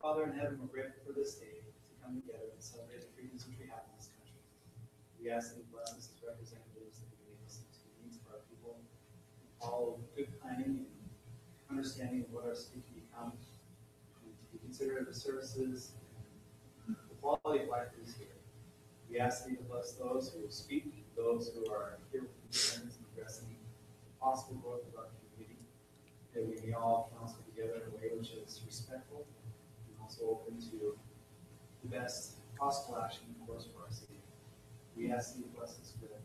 Father in heaven, we're grateful for this day to come together and celebrate the freedoms which we have in this country. We ask that you bless us as representatives that we listen to the needs of our people, all good planning and understanding of what our city can become, and to be considerate of the services and the quality of life that is here. We ask that you bless those who speak, those who are here with concerns and addressing the possible growth of our community, that we may all counsel together in a way which is respectful and also open to the best possible action, of course, for our city. We ask that you bless us with a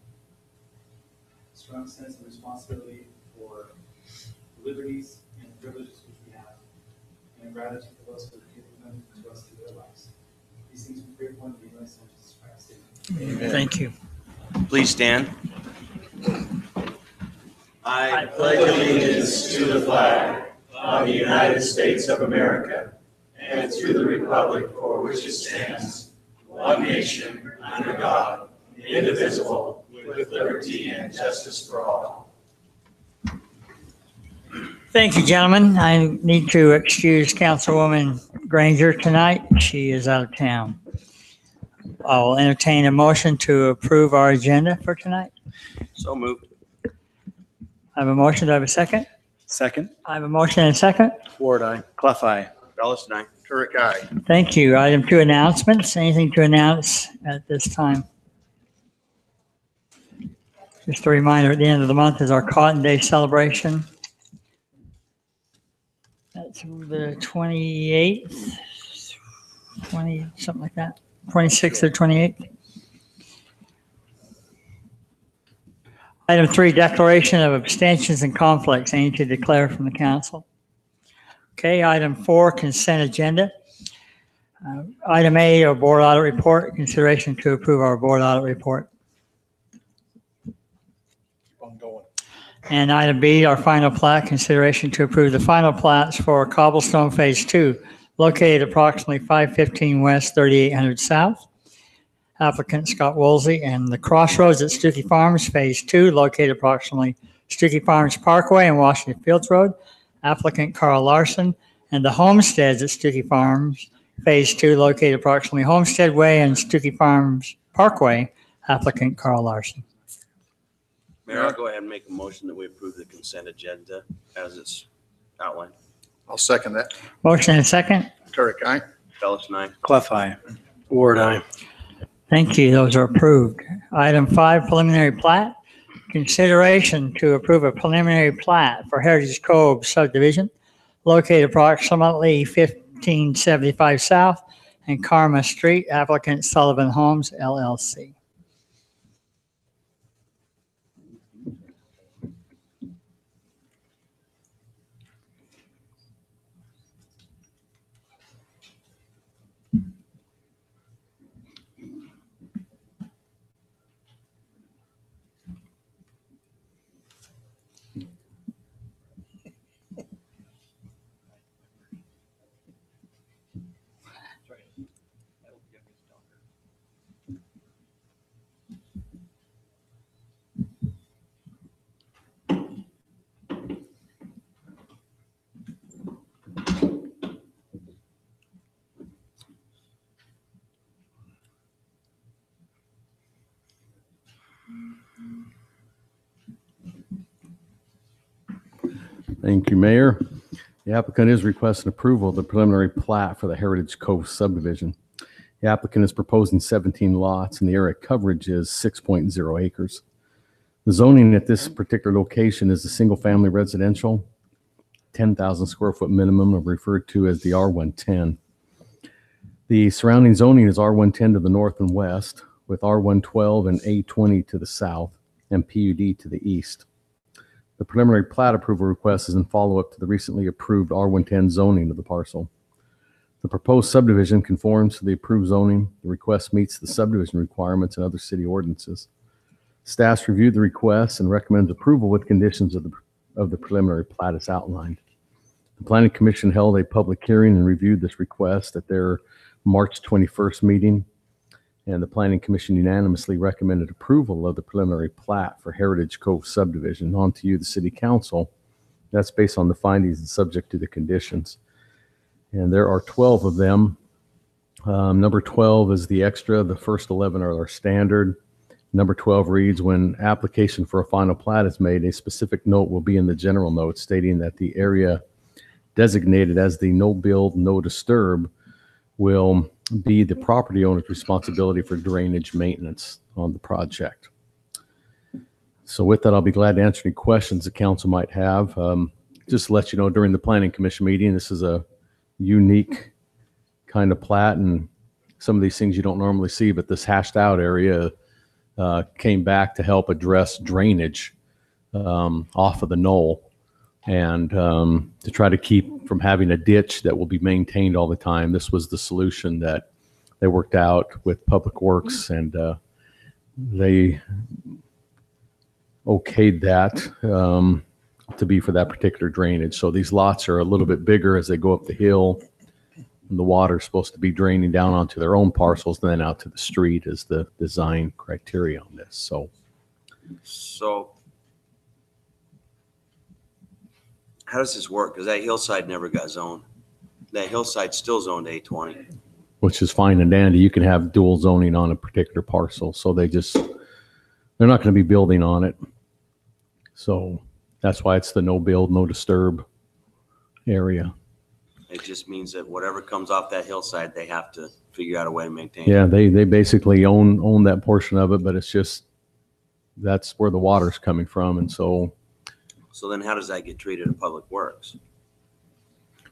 strong sense of responsibility for the liberties and privileges which we have, and gratitude for those who have given them to us through their lives. These things we pray for in the name of Jesus Christ. Amen. Thank you. Please stand. I pledge allegiance to the flag of the United States of America and to the republic for which it stands, one nation, under God, indivisible, with liberty and justice for all. Thank you, gentlemen. I need to excuse Councilwoman Granger tonight. She is out of town. I'll entertain a motion to approve our agenda for tonight. So moved. I have a motion. Do I have a second? Second. I have a motion and a second. Ward aye. Clough aye. Bellis and I. Turek, aye. Thank you. Item 2, announcements. Anything to announce at this time? Just a reminder, at the end of the month is our Cotton Day celebration. That's the 28th, 20, something like that, 26th or 28th. Item 3, declaration of abstentions and conflicts. Any to declare from the council? Okay, item 4, consent agenda. Item A, our board audit report, consideration to approve our board audit report. Ongoing. And item B, our final plat, consideration to approve the final plats for Cobblestone Phase 2, located approximately 515 West, 3800 South. Applicant Scott Woolsey, and the Crossroads at Stuckey Farms Phase 2, located approximately Stuckey Farms Parkway and Washington Fields Road. Applicant Carl Larson, and the Homesteads at Stuckey Farms Phase 2, located approximately Homestead Way and Stuckey Farms Parkway. Applicant Carl Larson. Mayor, I'll go ahead and make a motion that we approve the consent agenda as it's outlined. I'll second that. Motion and a second. Turek, aye. Bellis and I. Clough aye. Ward aye. Thank you. Those are approved. Item 5, preliminary plat. Consideration to approve a preliminary plat for Heritage Cove subdivision located approximately 1575 South and Karma Street. Applicant Sullivan Homes, LLC. Thank you, Mayor. The applicant is requesting approval of the preliminary plat for the Heritage Cove subdivision. The applicant is proposing 17 lots and the area coverage is 6.0 acres. The zoning at this particular location is a single-family residential, 10,000 square foot minimum, referred to as the R110. The surrounding zoning is R110 to the north and west, with R112 and A20 to the south and PUD to the east. The preliminary plat approval request is in follow-up to the recently approved R110 zoning of the parcel. The proposed subdivision conforms to the approved zoning. The request meets the subdivision requirements and other city ordinances. Staff's reviewed the request and recommends approval with conditions of the preliminary plat as outlined. The Planning Commission held a public hearing and reviewed this request at their March 21st meeting, and the Planning Commission unanimously recommended approval of the preliminary plat for Heritage Cove subdivision. On to you, the City Council. That's based on the findings and subject to the conditions. And there are 12 of them. Number 12 is the extra. The first 11 are our standard. Number 12 reads, when application for a final plat is made, a specific note will be in the general note stating that the area designated as the no build, no disturb will be the property owner's responsibility for drainage maintenance on the project. So with that, I'll be glad to answer any questions the council might have. Just to let you know, during the planning commission meeting, this is a unique kind of plat, and some of these things you don't normally see, but this hashed out area came back to help address drainage off of the knoll, and to try to keep from having a ditch that will be maintained all the time. This was the solution that they worked out with Public Works, and they okayed that to be for that particular drainage. So these lots are a little bit bigger as they go up the hill. And the water is supposed to be draining down onto their own parcels and then out to the street is the design criteria on this. So how does this work? Because that hillside never got zoned. That hillside's still zoned A20. which is fine and dandy. You can have dual zoning on a particular parcel. So they're not going to be building on it. So that's why it's the no build, no disturb area. It just means that whatever comes off that hillside, they have to figure out a way to maintain. Yeah, they basically own that portion of it, but it's just, that's where the water's coming from. And so then how does that get treated in Public Works?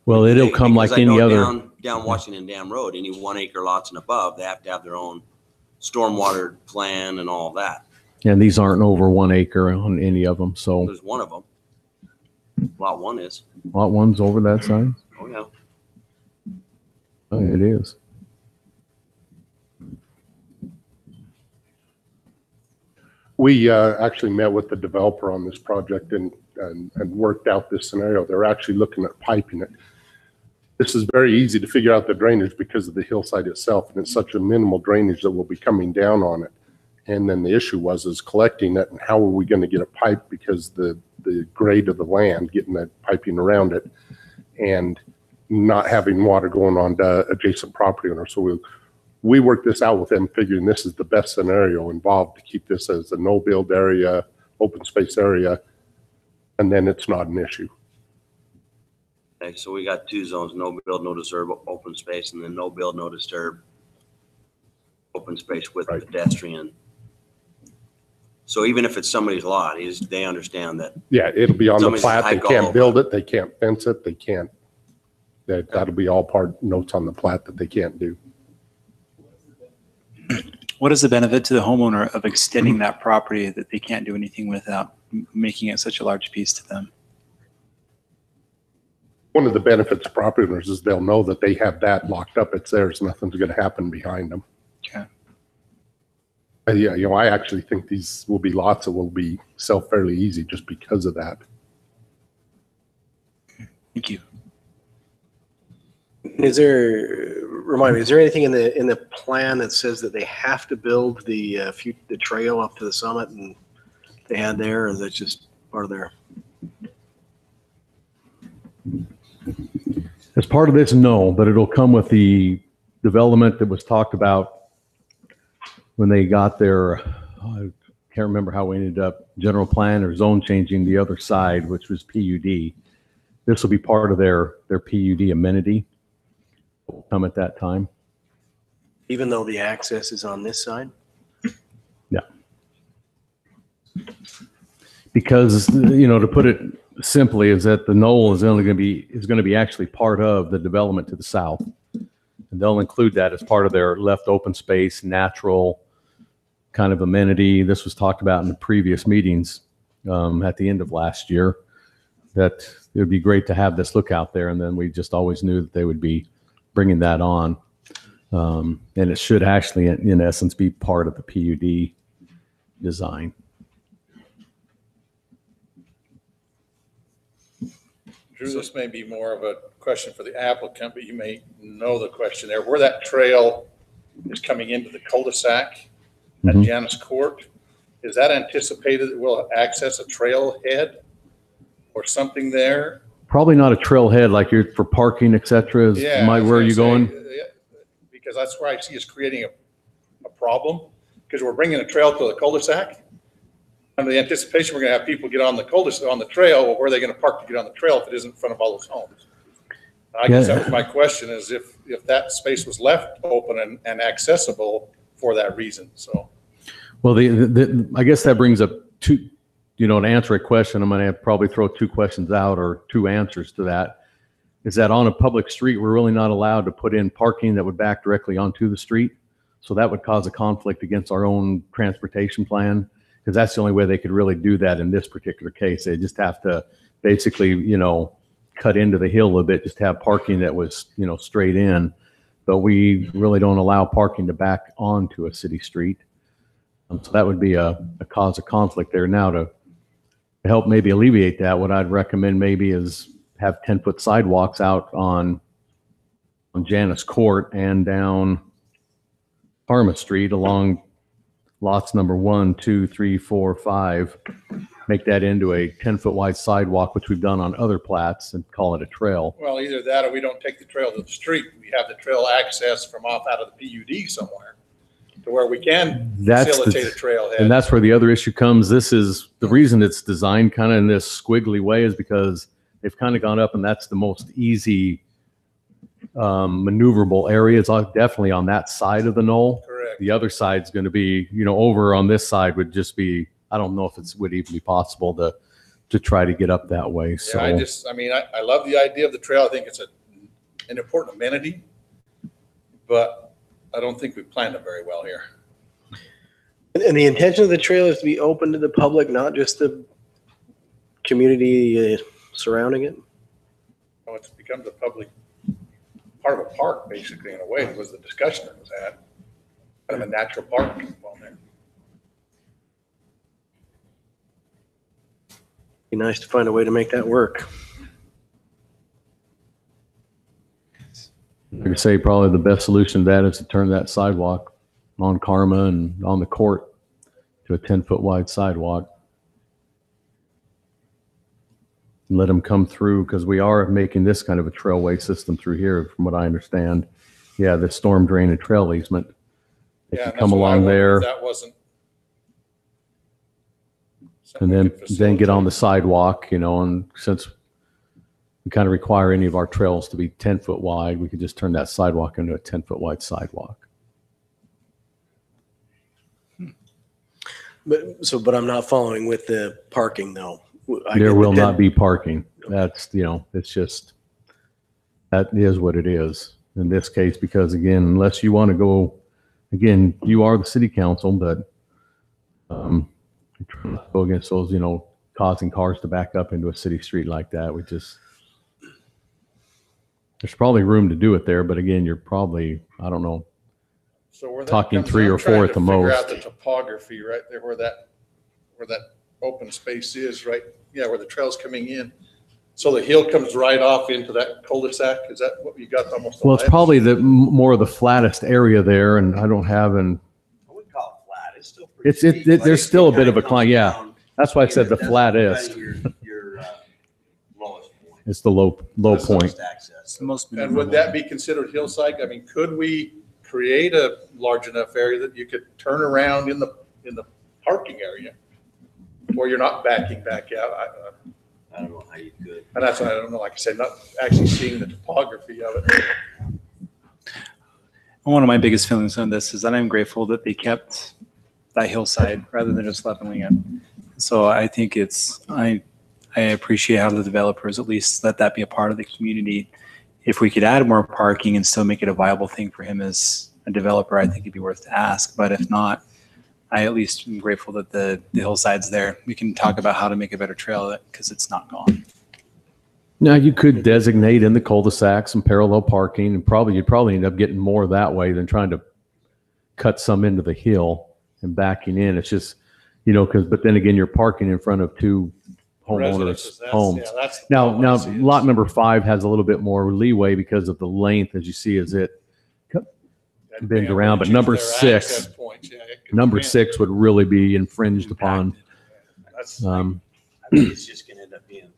well, it'll come like Because I any know other. down Washington Dam Road, any 1 acre lots and above, they have to have their own stormwater plan and all that. And these aren't over 1 acre on any of them. So There's one of them. Lot 1 is. lot one's over that side. Oh, yeah. Oh, it is. We actually met with the developer on this project and worked out this scenario. They're actually looking at piping it. This is very easy to figure out the drainage because of the hillside itself, and it's such a minimal drainage that will be coming down on it. And then the issue is collecting it, and how are we going to get a pipe because the grade of the land, getting that piping around it, and not having water going on to adjacent property owners. So we worked this out with them, figuring this is the best scenario involved to keep this as a no build area, open space area, and then it's not an issue. Okay, so we got 2 zones, no build, no disturb, open space, and then no build, no disturb, open space with Right. pedestrian. So even if it's somebody's lot, they understand that. Yeah, it'll be on the Somebody's plat. They hike all can't over. build it. They can't fence it. They can't. That'll be all part notes on the plat that they can't do. What is the benefit to the homeowner of extending that property that they can't do anything without making it such a large piece to them? One of the benefits of property owners is they'll know that they have that locked up. It's theirs. Nothing's going to happen behind them. Okay. Yeah, I actually think these will be lots that will be sell fairly easy just because of that. Thank you. Remind me, is there anything in the plan that says that they have to build the trail up to the summit and they had there, or is that just part of their? As part of this, no, but it'll come with the development that was talked about when they got their, I can't remember how we ended up, general plan or zone changing the other side, which was PUD. This will be part of their PUD amenity. Will come at that time. Even though the access is on this side? Yeah. Because, to put it simply, is that the knoll is going to be actually part of the development to the south. And they'll include that as part of their left open space, natural kind of amenity. This was talked about in the previous meetings at the end of last year, that it would be great to have this look out there. And then we just always knew that they would be bringing that on. And it should actually, in essence, be part of the PUD design. Drew, this may be more of a question for the applicant, but you may know the question there. Where that trail is coming into the cul-de-sac at Mhm. Janus Court, is that anticipated that we'll access a trailhead or something there? Probably not a trailhead like you're for parking, et cetera. Is Yeah. where are you going? Because that's where I see us creating a problem, because we're bringing a trail to the cul-de-sac. Under the anticipation, we're gonna have people get on the cul-de-sac, on the trail, well, where are they gonna park to get on the trail if it isn't in front of all those homes? I guess that was my question, is if that space was left open and accessible for that reason, so. Well, I guess that brings up two, to answer a question, I'm going to probably throw two questions out or two answers to that. Is that on a public street, we're really not allowed to put in parking that would back directly onto the street. So that would cause a conflict against our own transportation plan, because that's the only way they could really do that in this particular case. They just have to basically, cut into the hill a bit, just have parking that was, straight in. But we really don't allow parking to back onto a city street. So that would be a cause of conflict there. Now to help maybe alleviate that, what I'd recommend maybe is have 10-foot sidewalks out on Janus Court and down Parma Street along lots number 1, 2, 3, 4, 5. Make that into a 10-foot wide sidewalk, which we've done on other plats, and call it a trail. Well, either that or we don't take the trail to the street. We have the trail access from off out of the PUD somewhere to where we can facilitate a trailhead. And that's where the other issue comes. This is the reason it's designed kind of in this squiggly way, is because they've kind of gone up, and that's the most easy maneuverable area. It's definitely on that side of the knoll. Correct. The other side's going to be, over on this side would just be, I don't know if it would even be possible to try to get up that way. So Yeah, I love the idea of the trail. I think it's an important amenity, but I don't think we planned it very well here. And the intention of the trail is to be open to the public, not just the community surrounding it? So it's becomes a public part of a park, basically, in a way, was the discussion that was had. Kind of a natural park on there. Be nice to find a way to make that work. I could say probably the best solution to that is to turn that sidewalk on Karma and on the court to a 10-foot wide sidewalk. And let them come through, because we are making this kind of a trailway system through here, from what I understand. Yeah, the storm drain and trail easement. They can come along there. That wasn't. And then get on the sidewalk, and since we kind of require any of our trails to be 10-foot wide, we could just turn that sidewalk into a 10-foot wide sidewalk. But I'm not following with the parking though. There will not be parking. That's, it's just, that is what it is in this case, because again, unless you want to go, again, you are the city council, but go against those, causing cars to back up into a city street like that. There's probably room to do it there, but again, you're probably, I don't know, So where that talking comes 3 in, or I'm trying 4 at to the figure most. out the topography right there, where that open space is, right? Yeah, where the trail's coming in. So the hill comes right off into that cul-de-sac. Is that what you got almost? Well, it's probably more of the flattest area there, and I don't have an. I wouldn't call it flat. It's still pretty steep, but There's it still a bit kinda of a climb. comes Yeah, down. that's why I said the That's flattest. kinda your lowest point. It's the low That's point. most access. It's the most And would that be considered hillside? I mean, could we create a large enough area that you could turn around in the parking area where you're not backing back out? I don't know how you could. And that's why I don't know, like I said, not actually seeing the topography of it. One of my biggest feelings on this is that I'm grateful that they kept that hillside rather than just leveling it. So I think I appreciate how the developers at least let that be a part of the community. If we could add more parking and still make it a viable thing for him as a developer, I think it'd be worth to ask. But if not, I at least am grateful that the hillside's there. We can talk about how to make a better trail because it's not gone. Now you could designate in the cul-de-sac some parallel parking, and you'd probably end up getting more that way than trying to cut some into the hill and backing in. It's just, but then again, you're parking in front of 2 Residences, homeowners' that's- homes. yeah, that's the Now, problem I see is- lot number 5 has a little bit more leeway because of the length, as you see, as it bend around, but number Their 6 access points, yeah, it could number depend. 6 would really be infringed upon. That's- I think it's just gonna end up being,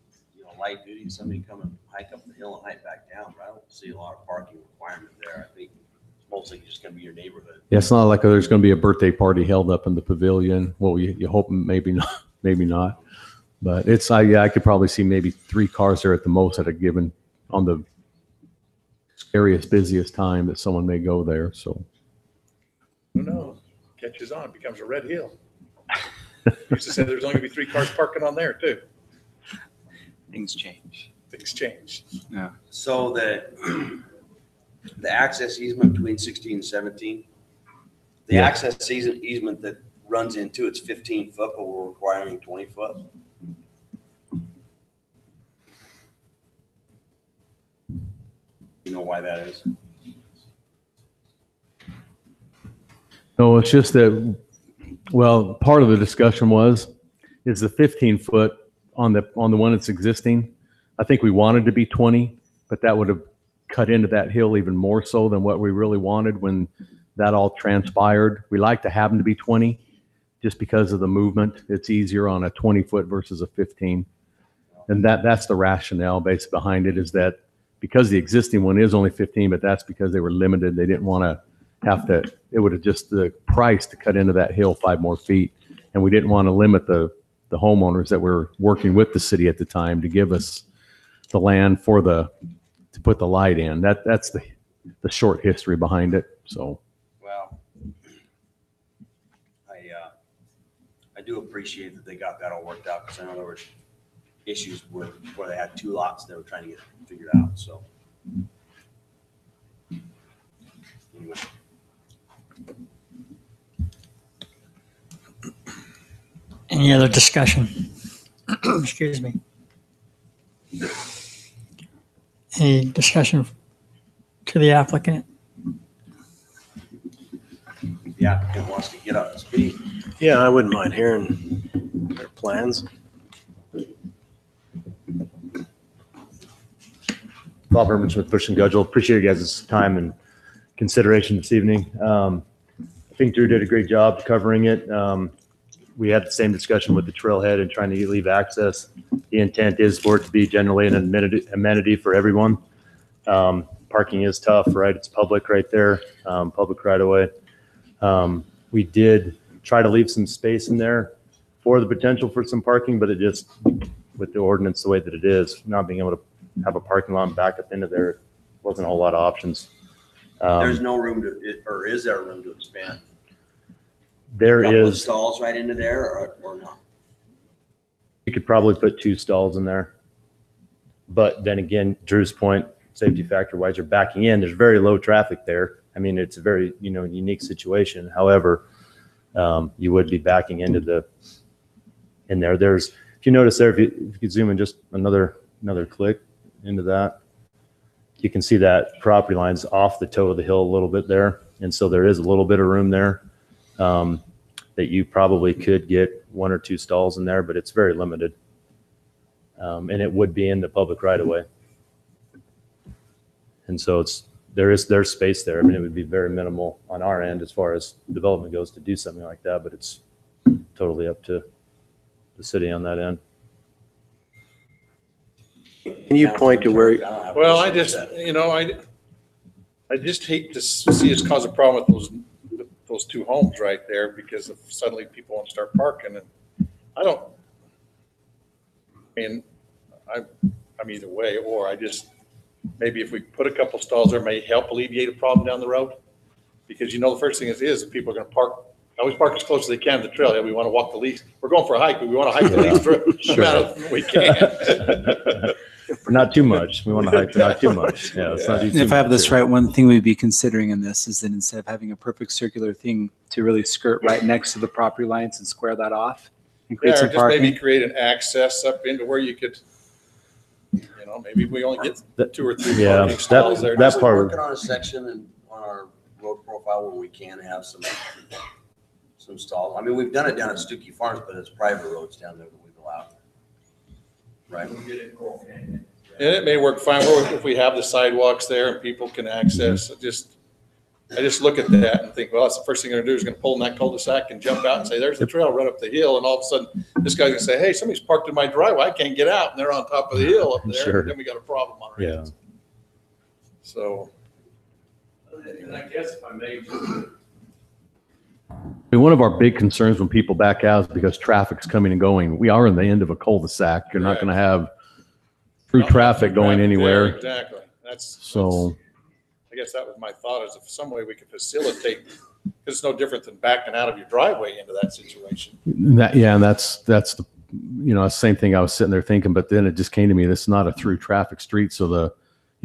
light duty, somebody come and hike up the hill and hike back down, but I don't see a lot of parking requirement there. I think it's mostly just gonna be your neighborhood. Yeah, it's not like there's going to be a birthday party held up in the pavilion. Well, you hope maybe not, maybe not. But it's, yeah, I could probably see maybe 3 cars there at the most at a given, on the scariest, busiest time that someone may go there, so. Who knows? Catches on, becomes a red hill. Used to say there's only gonna be 3 cars parking on there too. Things change. Things change. Yeah. So the access easement between 16 and 17, the Yeah. access easement that runs into it's 15 foot, but we're requiring 20 foot. You know why that is? No, it's just that, well, part of the discussion is the 15-foot on the one that's existing. I think we wanted to be 20, but that would have cut into that hill even more so than what we really wanted when that all transpired. We like to have them to be 20 just because of the movement. It's easier on a 20-foot versus a 15. And that's the rationale based behind it, is that because the existing one is only 15, but that's because they were limited. They didn't want to have to, it would have just the price to cut into that hill 5 more feet. And we didn't want to limit the homeowners that were working with the city at the time to give us the land to put the light in. That's the short history behind it. So. Well, I do appreciate that they got that all worked out, because I know there were issues where they had 2 lots they were trying to get figured out, so. Anyway. Any other discussion? Excuse me. Any discussion to the applicant? The applicant wants to get up to speed. Yeah, I wouldn't mind hearing their plans. Bob Herman with Bush and Gudgel. Appreciate you guys' time and consideration this evening. I think Drew did a great job covering it. We had the same discussion with the trailhead and trying to leave access. The intent is for it to be generally an amenity for everyone. Parking is tough, right? It's public right there, public right away. We did try to leave some space in there for the potential for some parking, but it just, with the ordinance the way that it is, not being able to have a parking lot back up into there, wasn't a whole lot of options. There's no room to, or is there room to expand? There Couple of is, stalls right into there or not? you could probably put 2 stalls in there. But then again, Drew's point, safety factor wise, you're backing in, there's very low traffic there. I mean, it's a very, unique situation. However, you would be backing into in there. There's, if you notice there, if you could zoom in just another click into that, you can see that property line's off the toe of the hill a little bit there. And so there is a little bit of room there that you probably could get 1 or 2 stalls in there, but it's very limited. And it would be in the public right of way. And so there's space there. I mean, it would be very minimal on our end as far as development goes to do something like that, but it's totally up to the city on that end. Can you point to where, Well, I just hate to see us cause a problem with those 2 homes right there, because if suddenly people want to start parking, and I'm either way, or maybe if we put a couple stalls there, may help alleviate a problem down the road. Because the first thing is people are going to always park as close as they can to the trail. Yeah, we want to walk the least. We're going for a hike, but we want to hike the least amount we can. Not too much. We want to hike, but not too much. Yeah, let's not do too If I have much this here. right, one thing we'd be considering in this is that instead of having a perfect circular thing to really skirt right next to the property lines and square that off and create Yeah, or some just parking. maybe create an access up into where you could, maybe we only get 2 or 3 Yeah, parking stalls there. that We're part, working on a section and on our road profile where we can have some stalls. I mean, we've done it down at Stookie Farms, but it's private roads down there that we've allowed. Right? We did it in Coral Canyon. And it may work fine if we have the sidewalks there and people can access. I just look at that and think, well, that's the first thing they're gonna do is gonna pull in that cul-de-sac and jump out and say, there's the trail, run up the hill. And all of a sudden, this guy's gonna say, hey, somebody's parked in my driveway. I can't get out. And they're on top of the hill up there. Sure. And then we got a problem on our Yeah. hands. So, And I guess if I may, I mean, one of our big concerns when people back out is because traffic's coming and going. We are in the end of a cul-de-sac. You're not going to have through traffic going there, anywhere. exactly. That's, So, I guess that was my thought, is if some way we could facilitate, because it's no different than backing out of your driveway into that situation. and that's the, same thing I was sitting there thinking, but then it just came to me, this is not a through traffic street. So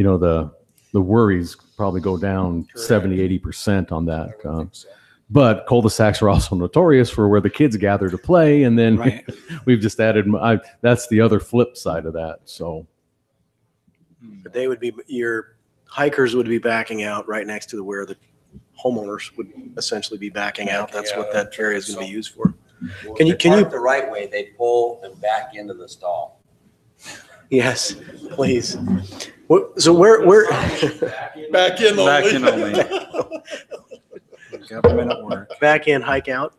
the worries probably go down 70, 80% on I that. would think so. But cul-de-sacs are also notorious for where the kids gather to play. And then Right. we've just added, that's the other flip side of that. So, But they would be, your hikers would be backing out right next to where the homeowners would essentially be backing out. That's what that area is going to be used for. Well, Can you- if they park the right way, they pull and back into the stall. Yes, please. So where, Back in only. Back in only. Government at work. back in, hike out?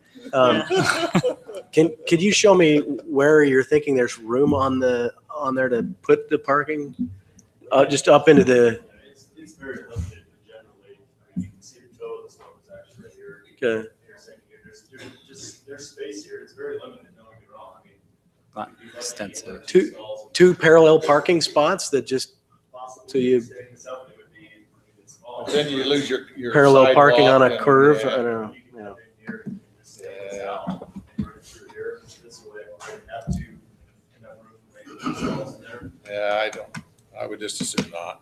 Could you show me where you're thinking there's room on there to put the parking? Just up into the, it's very limited, but generally, I mean, you can see the toe of the slope is actually right here. Okay. There's space here. It's very limited, don't get me wrong. I mean. Not extensive. two parallel parking spots that just, so you- Then you lose your parallel parking on sidewalk a and- curve? I yeah. don't know. Yeah, I would just assume not.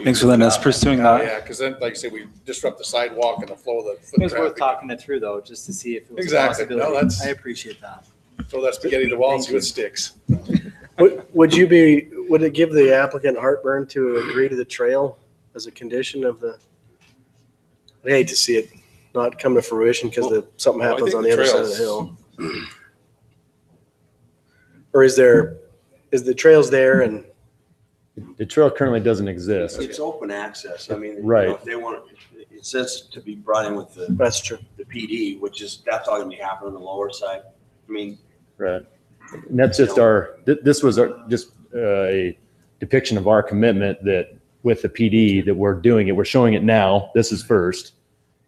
Thanks for letting us pursuing that. Yeah, because then, like I said, we disrupt the sidewalk and the flow of the It foot was worth traffic. talking it through though, just to see if it was a Exactly. No, possibility. that's- I appreciate that. Throw that spaghetti at the wall and see what sticks. Would it give the applicant heartburn to agree to the trail as a condition of the? I hate to see it not come to fruition because something Well, I happens think on the the other side of the trails- hill. Or is the trails there and, The trail currently doesn't exist. It's open access. I mean, Right. if they want, it says to be brought in with that's true. the PD, that's all gonna be happening on the lower side. I mean, Right. And that's just this was just a depiction of our commitment that with the PD that we're doing it, we're showing it now. This is first.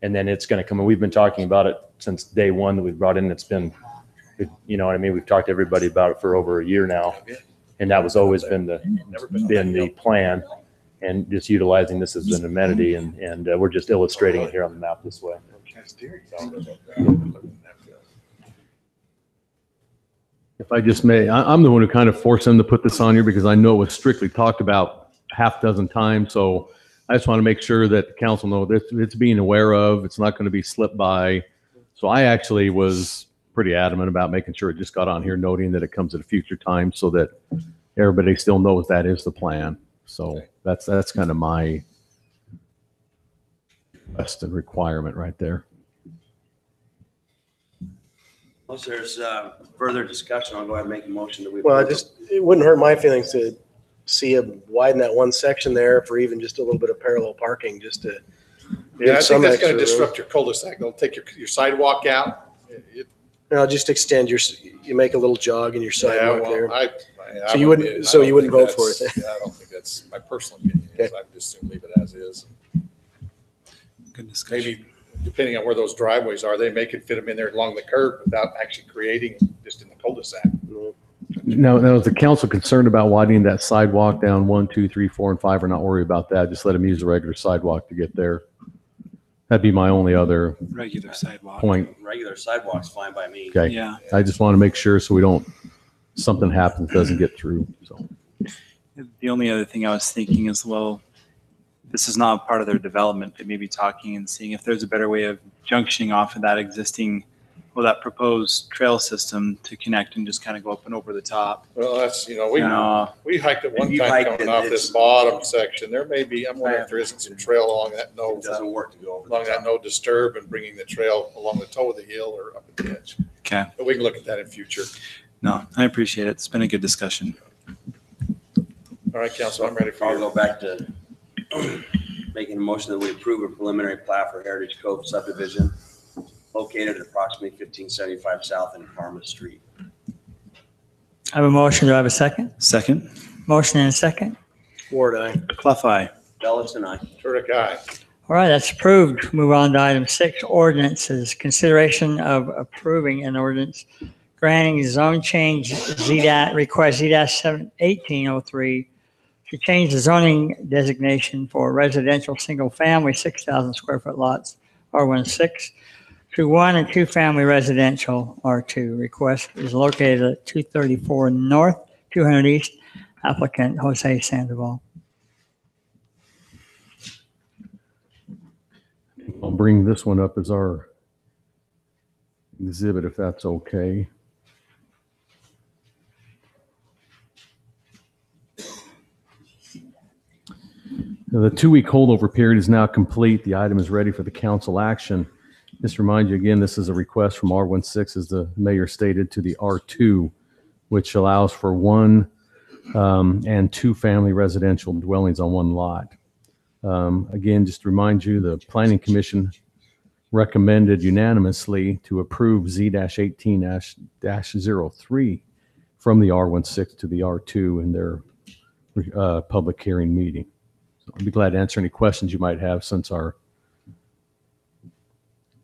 And then it's going to come. And we've been talking about it since day one that we brought in. It's been, you know what I mean? We've talked to everybody about it for over a year now. And that was always been the plan, and just utilizing this as an amenity. And we're just illustrating it here on the map this way. if I just may, I'm the one who kind of forced them to put this on here because I know it was strictly talked about half dozen times. So I just want to make sure that the council know that it's being aware of. It's not going to be slipped by. So I actually was pretty adamant about making sure it just got on here, noting that it comes at a future time so that everybody still knows that is the plan. So that's kind of my request and requirement right there. unless there's further discussion, I'll go ahead and make a motion that we. Well, approve it wouldn't hurt my feelings to see him widen that one section there for even just a little bit of parallel parking, just to. Yeah, I give some think that's gonna extra room. disrupt your cul-de-sac. They'll take your sidewalk out. Just extend you make a little jog in your sidewalk there. I So you wouldn't- I so you don't wouldn't think vote for that's- it? Yeah, I don't think that's my personal opinion. Is I would just assume leave it as is. Good discussion. Maybe depending on where those driveways are, they may could fit them in there along the curb without actually creating just in the cul-de-sac. Now, is the council concerned about widening that sidewalk down 1, 2, 3, 4, and 5? Or not worry about that? Just let them use the regular sidewalk to get there. That'd be my only other Regular sidewalk. point. Regular sidewalk's fine by me. Okay. Yeah. I just want to make sure so we don't, something happens, doesn't get through. So, The only other thing I was thinking is, well, this is not part of their development, but maybe talking and seeing if there's a better way of junctioning off of that existing, well, that proposed trail system to connect and just kind of go up and over the top. Well, that's, You know, we hiked it one You time hiked coming it, off this it's- bottom section. There may be, I'm wondering if there isn't some trail along that It no, doesn't work to go over. along that no disturb and bringing the trail along the toe of the hill or up at the edge. okay. But we can look at that in future. No, I appreciate it. It's been a good discussion. All right, council, I'm ready for I'll you. go back to Making a motion that we approve a preliminary plat for Heritage Cove subdivision located at approximately 1575 South and Karma Street. I have a motion. Do I have a second? Second. Motion and a second. Ward, aye. Clough, aye. Bellis and I. Turdick, aye. All right, that's approved. Move on to item 6, ordinances. Consideration of approving an ordinance granting zone change request Z-1803 to change the zoning designation for residential single-family 6,000 square foot lots, R16, to 1 and 2 family residential, R2. Request is located at 234 North, 200 East. Applicant Jose Sandoval. I'll bring this one up as our exhibit, if that's okay. Now, the 2-week holdover period is now complete. The item is ready for the council action. Just remind you again, this is a request from R16, as the mayor stated, to the R2, which allows for 1 and 2 family residential dwellings on 1 lot. Again, just to remind you, the Planning Commission recommended unanimously to approve Z-18-03 from the R16 to the R2 in their public hearing meeting. So I'd be glad to answer any questions you might have since our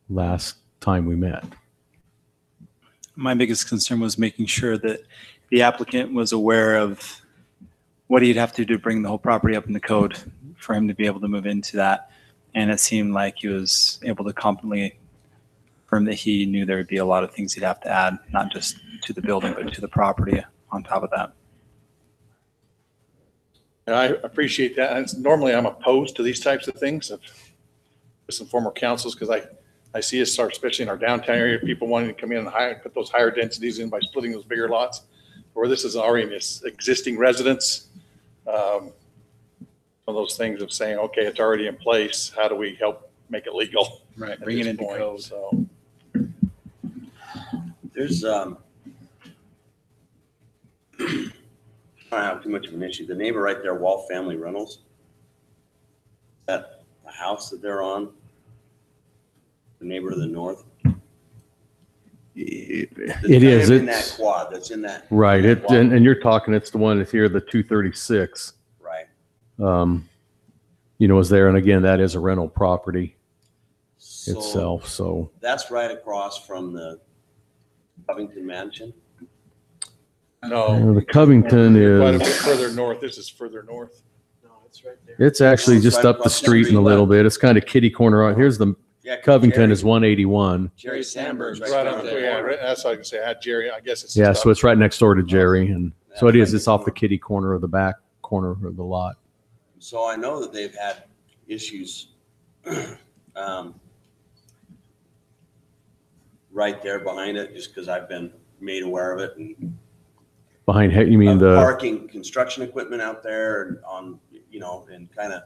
last time we met. My biggest concern was making sure that the applicant was aware of what he'd have to do to bring the whole property up in the code for him to be able to move into that. And it seemed like he was able to competently confirm that he knew there would be a lot of things he'd have to add, not just to the building, but to the property on top of that. And I appreciate that. And normally I'm opposed to these types of things of some former councils, because I see us start, especially in our downtown area, people wanting to come in and put those higher densities in by splitting those bigger lots, where this is already in this existing residence. One of those things of saying, okay, it's already in place. How do we help make it legal? Right. at Bring it this into point? code. So There's, I don't have too much of an issue. The neighbor right there, Wall Family Rentals, that the house that they're on, the neighbor to the north. It It's is. in that It's quad, that's in that. right. that It quad. and you're talking. It's the one that's here, the 236. Right. Is there, and again, that is a rental property So itself. So that's right across from the Covington Mansion. no. the Covington Quite a bit is. further north. This is further north. No, it's right there. It's actually It's just right up the across the street in street a little left. bit. It's kind of kitty corner. Here's the Yeah, Covington Jerry- is 181. Jerry Sandberg's Right right on, there. yeah, right, that's what I can say. I had Jerry, I guess it's. Yeah, just so up- it's right next door to Jerry, and so it is. It's off the kitty corner of the back corner of the lot. So I know that they've had issues right there behind it, just because I've been made aware of it. And Behind, you mean of the? parking construction equipment out there and on, and kind of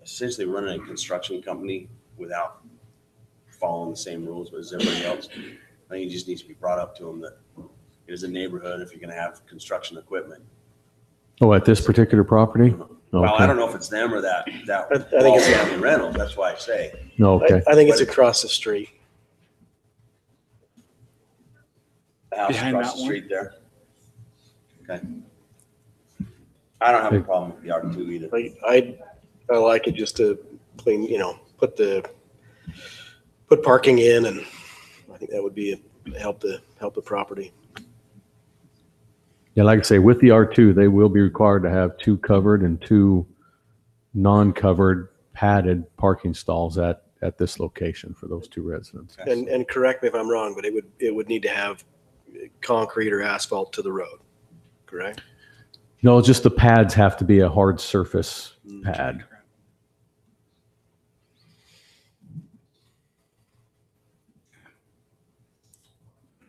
essentially running a construction company without following the same rules as everybody else. I think it just needs to be brought up to them that it is a neighborhood if you're going to have construction equipment. Oh, at this particular property? Well, I Okay. don't know if it's them or that I think Wall it's- Family Rentals, that's why I say. No, okay. I think it's across the street. The house Behind across that the one? street there. Okay. I don't have a problem with the R2 either. I like it just to clean, put parking in, and I think that would be help the property. Yeah, like I say, with the R2, they will be required to have 2 covered and 2 non-covered padded parking stalls at this location for those 2 residents. And correct me if I'm wrong, but it would need to have concrete or asphalt to the road, correct? No, just the pads have to be a hard surface pad.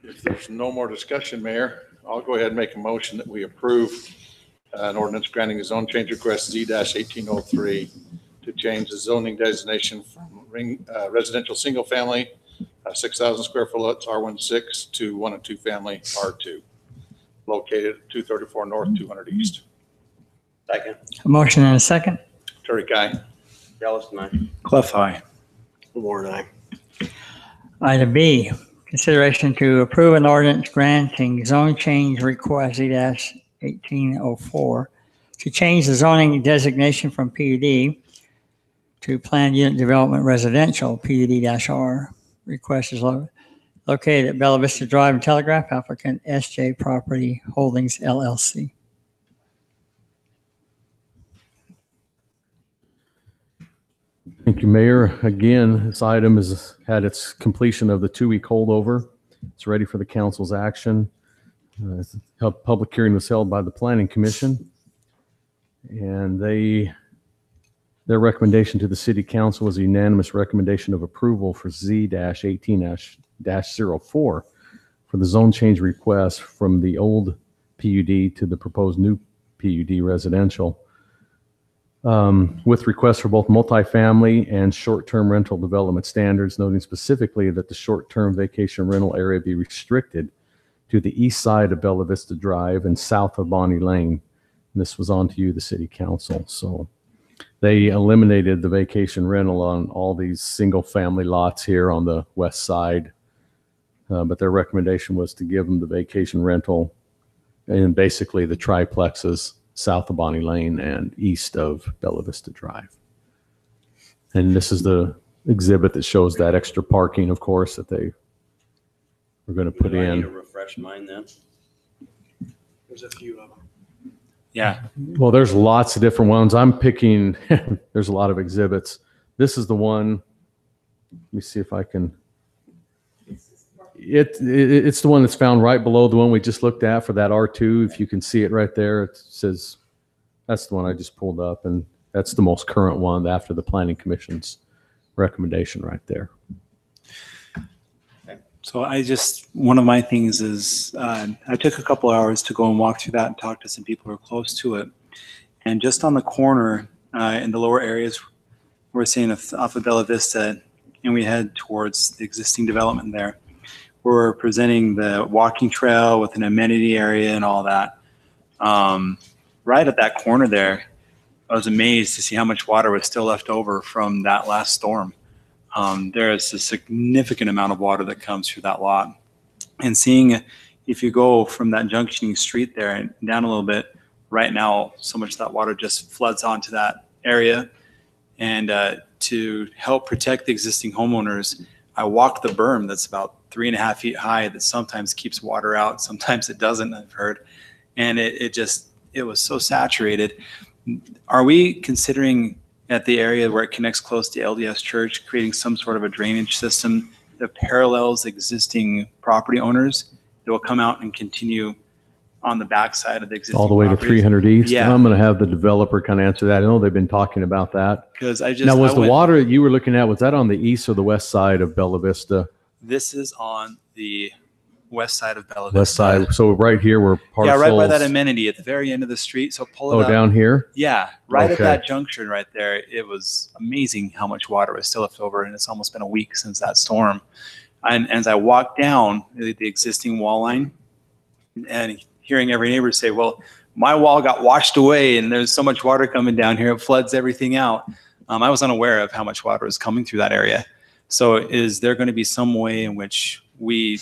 If there's no more discussion, Mayor, I'll go ahead and make a motion that we approve an ordinance granting a zone change request Z-1803 to change the zoning designation from residential single family, 6,000 square foot lots, R16, to 1 and 2 family, R2, located at 234 North, 200 East. Second. A motion and a second. Terry Guy. Dallas and I. Clef eye. Warren, aye. Item B, consideration to approve an ordinance granting zone change request Z-1804 to change the zoning designation from PUD to Planned Unit Development Residential, PUD-R. Request is located at Bella Vista Drive and Telegraph, applicant SJ Property Holdings LLC. Thank you, Mayor. Again, this item has had its completion of the 2-week holdover. It's ready for the council's action. Public hearing was held by the Planning Commission. And their recommendation to the city council was a unanimous recommendation of approval for Z-18-04 for the zone change request from the old PUD to the proposed new PUD residential. With requests for both multifamily and short-term rental development standards, noting specifically that the short-term vacation rental area be restricted to the east side of Bella Vista Drive and south of Bonnie Lane. And this was on to you, the city council. So they eliminated the vacation rental on all these single-family lots here on the west side. But their recommendation was to give them the vacation rental and basically the triplexes south of Bonnie Lane and east of Bella Vista Drive. And this is the exhibit that shows that extra parking, of course, that they were going to put Do I need to in. refresh mine then? There's a few of them. Yeah. Well, there's lots of different ones. I'm picking, there's a lot of exhibits. This is the one, let me see if I can. It's the one that's found right below the one we just looked at for that R2. If you can see it right there, it says, that's the one I just pulled up, and that's the most current one after the Planning Commission's recommendation right there. So one of my things is I took a couple hours to go and walk through that and talk to some people who are close to it. And just on the corner in the lower areas, we're seeing off of Bella Vista, and we head towards the existing development there. We're presenting the walking trail with an amenity area and all that. Right at that corner there, I was amazed to see how much water was still left over from that last storm. There is a significant amount of water that comes through that lot. And seeing if you go from that junctioning street there and down a little bit, right now, so much of that water just floods onto that area. And to help protect the existing homeowners, I walked the berm that's about 3.5 feet high that sometimes keeps water out, sometimes it doesn't, I've heard. And it was so saturated. Are we considering at the area where it connects close to LDS Church, creating some sort of a drainage system that parallels existing property owners that will come out and continue on the backside of the existing All the way to properties? 300 East? Yeah. I'm going to have the developer kind of answer that. I know they've been talking about that. Because Now, was the water that you were looking at, was that on the east or the west side of Bella Vista? This is on the west side of Bella Vista. West side. So right here where parcels. Yeah, right by that amenity at the very end of the street. So pull it Oh, up. down here? Yeah, right at Okay. that junction right there. It was amazing how much water was still left over, and it's almost been a week since that storm. And as I walked down the existing wall line and hearing every neighbor say, well, my wall got washed away and there's so much water coming down here, it floods everything out. I was unaware of how much water was coming through that area. So is there going to be some way in which we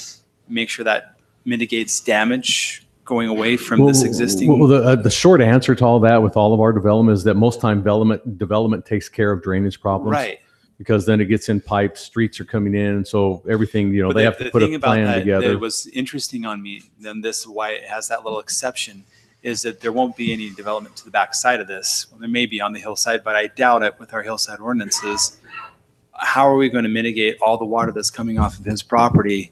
make sure that mitigates damage going away from this existing? Well, the short answer to all that with all of our development is that most time development takes care of drainage problems. Right. Because then it gets in pipes, streets are coming in, so everything, But they have to put thing a about plan that together. was interesting on me, then this is why it has that little exception, is that there won't be any development to the back side of this. Well, there may be on the hillside, but I doubt it with our hillside ordinances. How are we going to mitigate all the water that's coming off of his property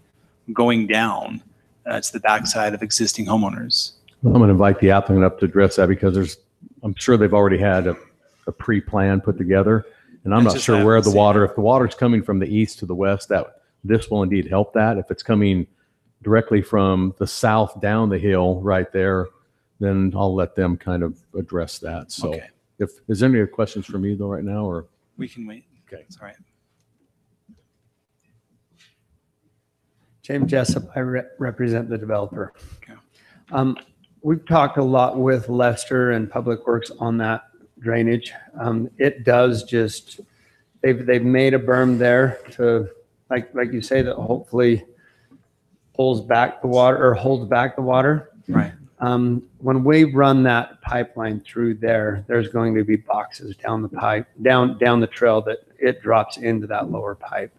going down to the backside of existing homeowners? I'm going to invite the applicant up to address that because I'm sure they've already had a pre-plan put together. And I'm It's not just sure I where haven't the seen water, it. if the water's coming from the east to the west, that this will indeed help that. If it's coming directly from the south down the hill right there, then I'll let them kind of address that. So Okay. is there any other questions from you though right now, or? We can wait. Okay. It's all right. James Jessup, I represent the developer. Okay. we've talked a lot with Lester and Public Works on that drainage. It does just, they've made a berm there to, like you say, that hopefully holds back the water. Right. When we run that pipeline through there, there's going to be boxes down the pipe, down the trail that it drops into that lower pipe.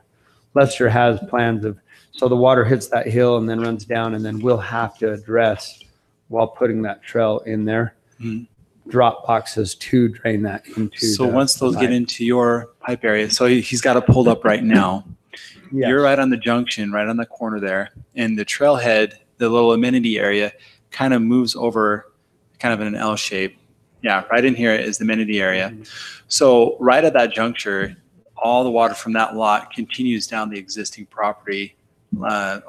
Lester has plans of, so the water hits that hill and then runs down, and then we'll have to address while putting that trail in there, drop boxes to drain that into. So the once those pipe. get into your pipe area, so he's got it pulled up right now. Yes. You're right on the junction, right on the corner there, and the trailhead, the little amenity area, kind of moves over, kind of in an L shape. Yeah, right in here is the amenity area. So right at that juncture, all the water from that lot continues down the existing property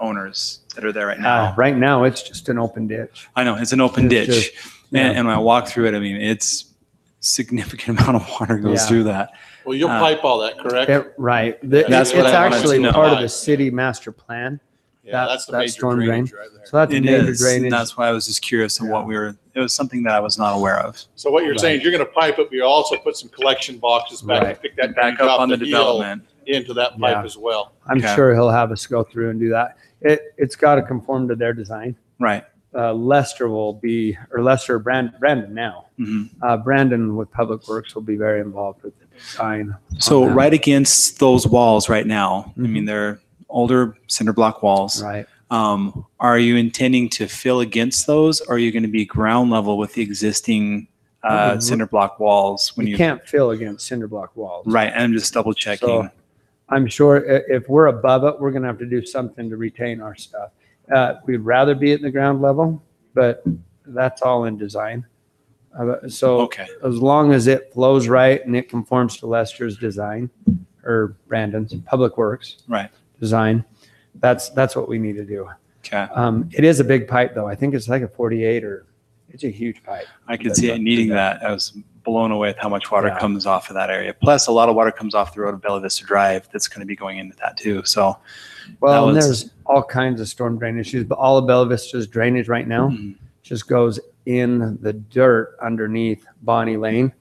owners that are there right now. Right now, it's just an open ditch. I know it's an open It's ditch, just- yeah. and when I walk through it, I mean it's significant amount of water goes Yeah. through that. Well, you'll pipe all that, correct? Right. That's It's what I wanted to actually know. part of the city master plan. Yeah, that's the that major storm drain. drainage right there. So that's a It major is. drainage. That's why I was just curious of what we were. It was something that I was not aware of. So what you're saying is you're gonna pipe it, but you also put some collection boxes back and Right. pick that Back drainage up off on the hill development. into that pipe Yeah. as well. I'm Okay. sure he'll have us go through and do that. It's got to conform to their design. Right. Lester will be, or Lester, Brandon now. Mhm. Brandon with Public Works will be very involved with the design. So on that. right against those walls right now, I mean, they're older cinder block walls. Right. Are you intending to fill against those, or are you going to be ground level with the existing cinder block walls when You you? can't fill against cinder block walls. Right. I'm just double checking. So I'm sure if we're above it, we're going to have to do something to retain our stuff. We'd rather be at the ground level, but that's all in design. So Okay. as long as it flows right and it conforms to Lester's design or Brandon's Public Works Right. design, that's what we need to do. Okay. It is a big pipe though. I think it's like a 48 or it's a huge pipe. I could see it needing that. I was blown away with how much water Yeah. comes off of that area. Plus, a lot of water comes off the road of Bella Vista Drive that's going to be going into that too. So, Well, That and was- there's all kinds of storm drain issues, but all of Bella Vista's drainage right now just goes in the dirt underneath Bonnie Lane.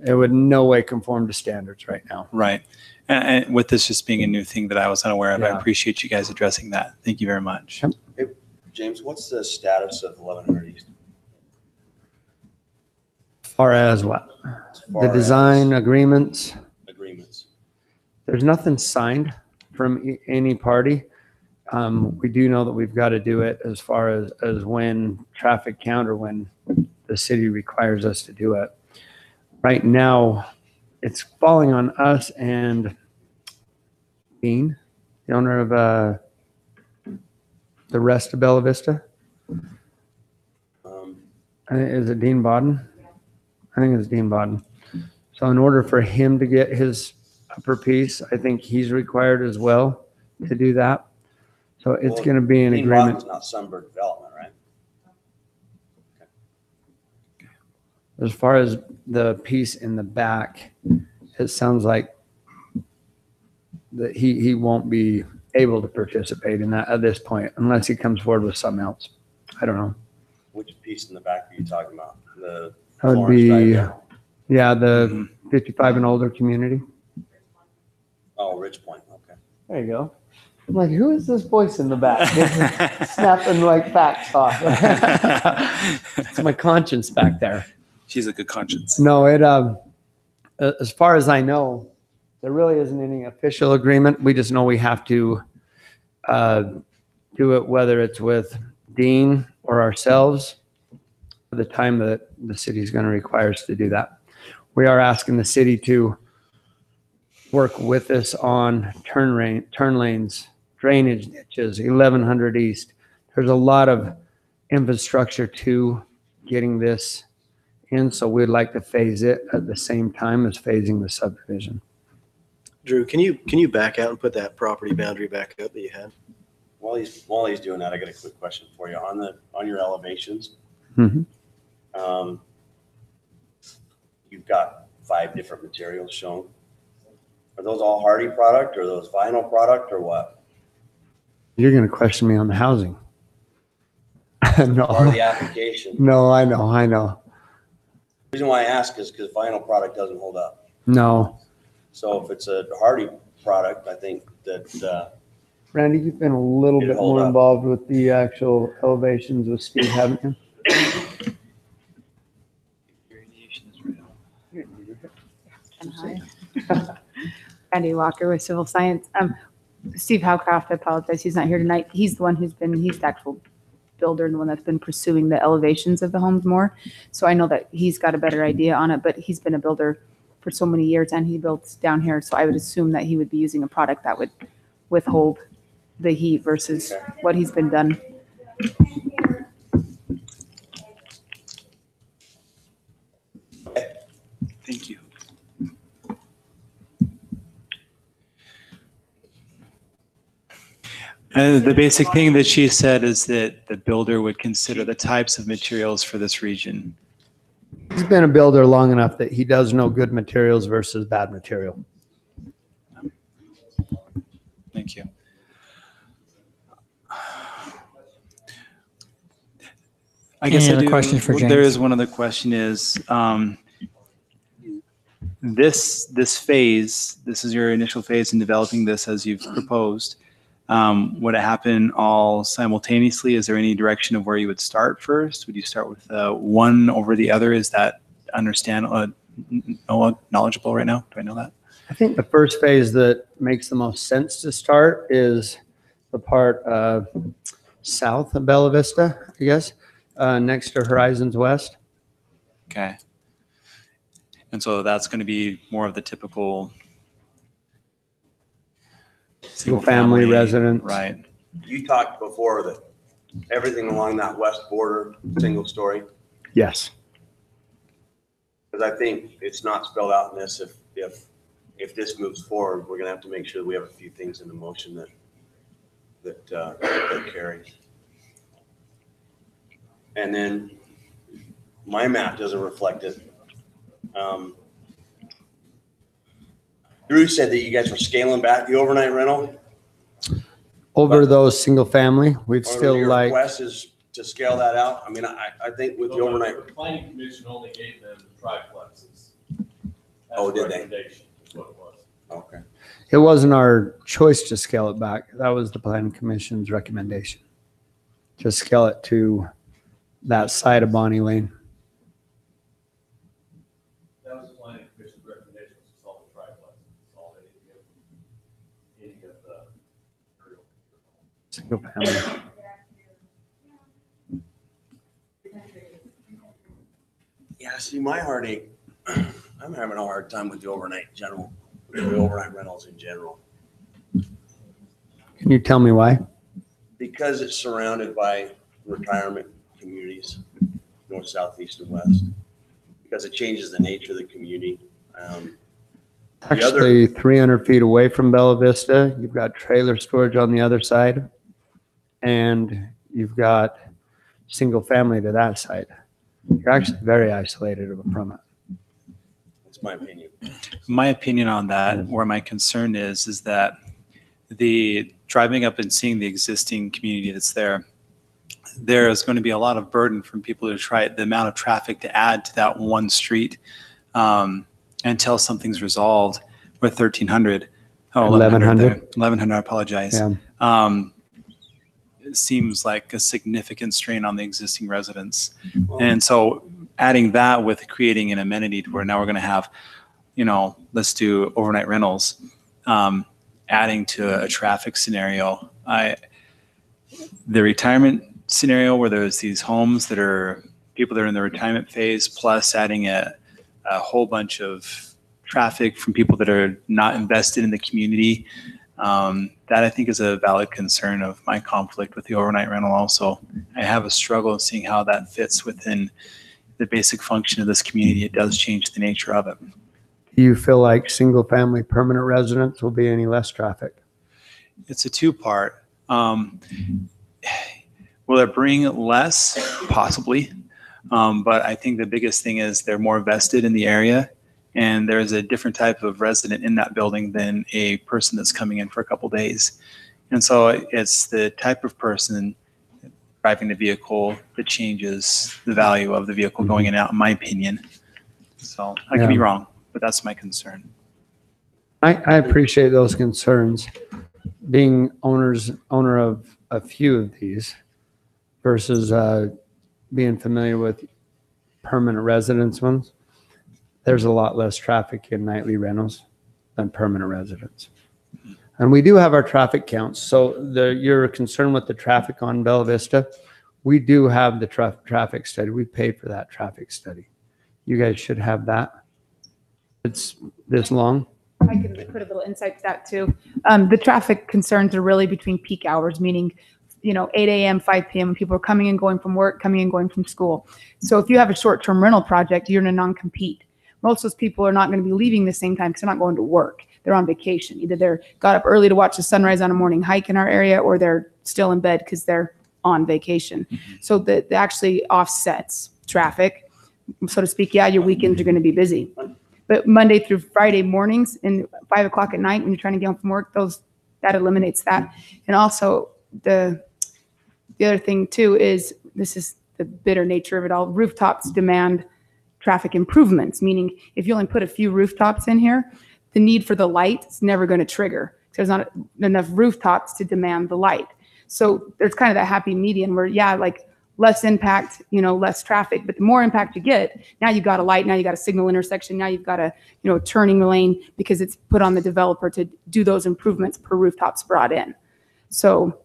It would no way conform to standards right now. right. And with this just being a new thing that I was unaware of, I Yeah. appreciate you guys addressing that. Thank you very much. Yep. James, what's the status of 1100 East? As far as what? As The far as design agreements, agreements. there's nothing signed from any party. We do know that we've got to do it as far as when traffic count or when the city requires us to do it. Right now, it's falling on us and Dean, the owner of the rest of Bella Vista. Is it Dean Bodden? I think it's Dean Bodden. So in order for him to get his upper piece, I think he's required as well to do that. So it's Well, going to be an Dean agreement. Rodden's not Sunbird Development, right? As far as the piece in the back, it sounds like that he won't be able to participate in that at this point unless he comes forward with something else. I don't know. Which piece in the back are you talking about? The That would Florence be, Drive? yeah, the 55 and older community. Oh, Ridge Point, okay. There you go. I'm like, who is this voice in the back? Snapping like facts off. It's my conscience back there. She's a good conscience. No, as far as I know, there really isn't any official agreement. We just know we have to do it, whether it's with Dean or ourselves, for the time that the city is going to require us to do that. We are asking the city to work with us on turn lanes, drainage ditches, 1100 East. There's a lot of infrastructure to getting this in, so we'd like to phase it at the same time as phasing the subdivision. Drew, can you back out and put that property boundary back up that you had? While he's doing that, I got a quick question for you. On your elevations, Mhm. You've got 5 different materials shown. Are those all Hardy product or those vinyl product or what? You're going to question me on the housing. Part of No, the application. no, I know. The reason why I ask is because final product doesn't hold up. No. So if it's a hardy product, I think that, Randy, you've been a little It'd bit hold more up. involved with the actual elevations with Steve, haven't you? Randy Walker with Civil Science. Steve Howcroft, I apologize, he's not here tonight. He's the one he's the actual builder and the one that's been pursuing the elevations of the homes more. So I know that he's got a better idea on it, but he's been a builder for so many years and he builds down here. So I would assume that he would be using a product that would withhold the heat versus what he's been done. Thank you. The basic thing that she said is that the builder would consider the types of materials for this region. He's been a builder long enough that he does know good materials versus bad material. Thank you. I guess Any I other do. questions for There James? is one other question is, this phase, this is your initial phase in developing this as you've proposed. Would it happen all simultaneously? Is there any direction of where you would start first? Would you start with one over the other? Is that knowledgeable right now? Do I know that? I think the first phase that makes the most sense to start is the part south of Bella Vista, I guess, next to Horizons West. Okay. And so that's going to be more of the typical Single family residence. Right. you talked before that everything along that west border, single story. Yes. Because I think it's not spelled out in this. If this moves forward, we're gonna have to make sure that we have a few things in the motion that carries. And then my map doesn't reflect it. Drew said that you guys were scaling back the overnight rental. Over those single family, we'd Or still your like, request is to scale that out. I mean, I think with the overnight, The planning commission only gave them triplexes. Oh, did they? Recommendation is what it was. okay. it wasn't our choice to scale it back. That was the planning commission's recommendation. To scale it to that side of Bonnie Lane. That was the planning commission's recommendation, was to solve the triplexes, all they didn't give any of the. Single family. Yeah, see, my heartache, I'm having a hard time with the overnight rentals in general. Can you tell me why? Because it's surrounded by retirement communities, north, south, east, and west. Because it changes the nature of the community. The other- Actually, 300 feet away from Bella Vista, you've got trailer storage on the other side. And you've got single family to that side. You're actually very isolated from it. That's my opinion. My opinion on that, where my concern is that the driving up and seeing the existing community that's there, there is going to be a lot of burden from people to try the amount of traffic to add to that one street until something's resolved with 1300. Oh, 1100. 1100, I apologize. Yeah. It seems like a significant strain on the existing residents. And so adding that with creating an amenity to where now we're going to have, let's do overnight rentals, adding to a traffic scenario. The retirement scenario where there's these homes that are people that are in the retirement phase, plus adding a whole bunch of traffic from people that are not invested in the community. That I think is a valid concern of my conflict with the overnight rental also. I have a struggle seeing how that fits within the basic function of this community. It does change the nature of it. Do you feel like single family permanent residents will be any less traffic? It's a two-part. Will it bring less? Possibly. But I think the biggest thing is they're more vested in the area. And there's a different type of resident in that building than a person that's coming in for a couple days. And so it's the type of person driving the vehicle that changes the value of the vehicle going in and out, in my opinion. So I could be wrong, but that's my concern. I appreciate those concerns. Being owner of a few of these versus being familiar with permanent residence ones, there's a lot less traffic in nightly rentals than permanent residents. And we do have our traffic counts. So you're concerned with the traffic on Bella Vista. We do have the traffic study. We pay for that traffic study. You guys should have that. It's this long. I can put a little insight to that too. The traffic concerns are really between peak hours, meaning, 8 a.m., 5 p.m. when people are coming and going from work, coming and going from school. So if you have a short-term rental project, you're in a non-compete. Most of those people are not going to be leaving the same time because they're not going to work. They're on vacation. Either they're got up early to watch the sunrise on a morning hike in our area, or they're still in bed because they're on vacation. So that actually offsets traffic, so to speak. Yeah, your weekends are going to be busy. But Monday through Friday mornings and 5 o'clock at night when you're trying to get home from work, that eliminates that. And also the other thing too is, this is the bitter nature of it all, rooftops demand traffic improvements, meaning if you only put a few rooftops in here, the need for the light is never going to trigger. There's not enough rooftops to demand the light. So there's kind of that happy median where, like less impact, less traffic, but the more impact you get, now you've got a light, now you got a signal intersection, now you've got a, turning lane, because it's put on the developer to do those improvements per rooftops brought in. So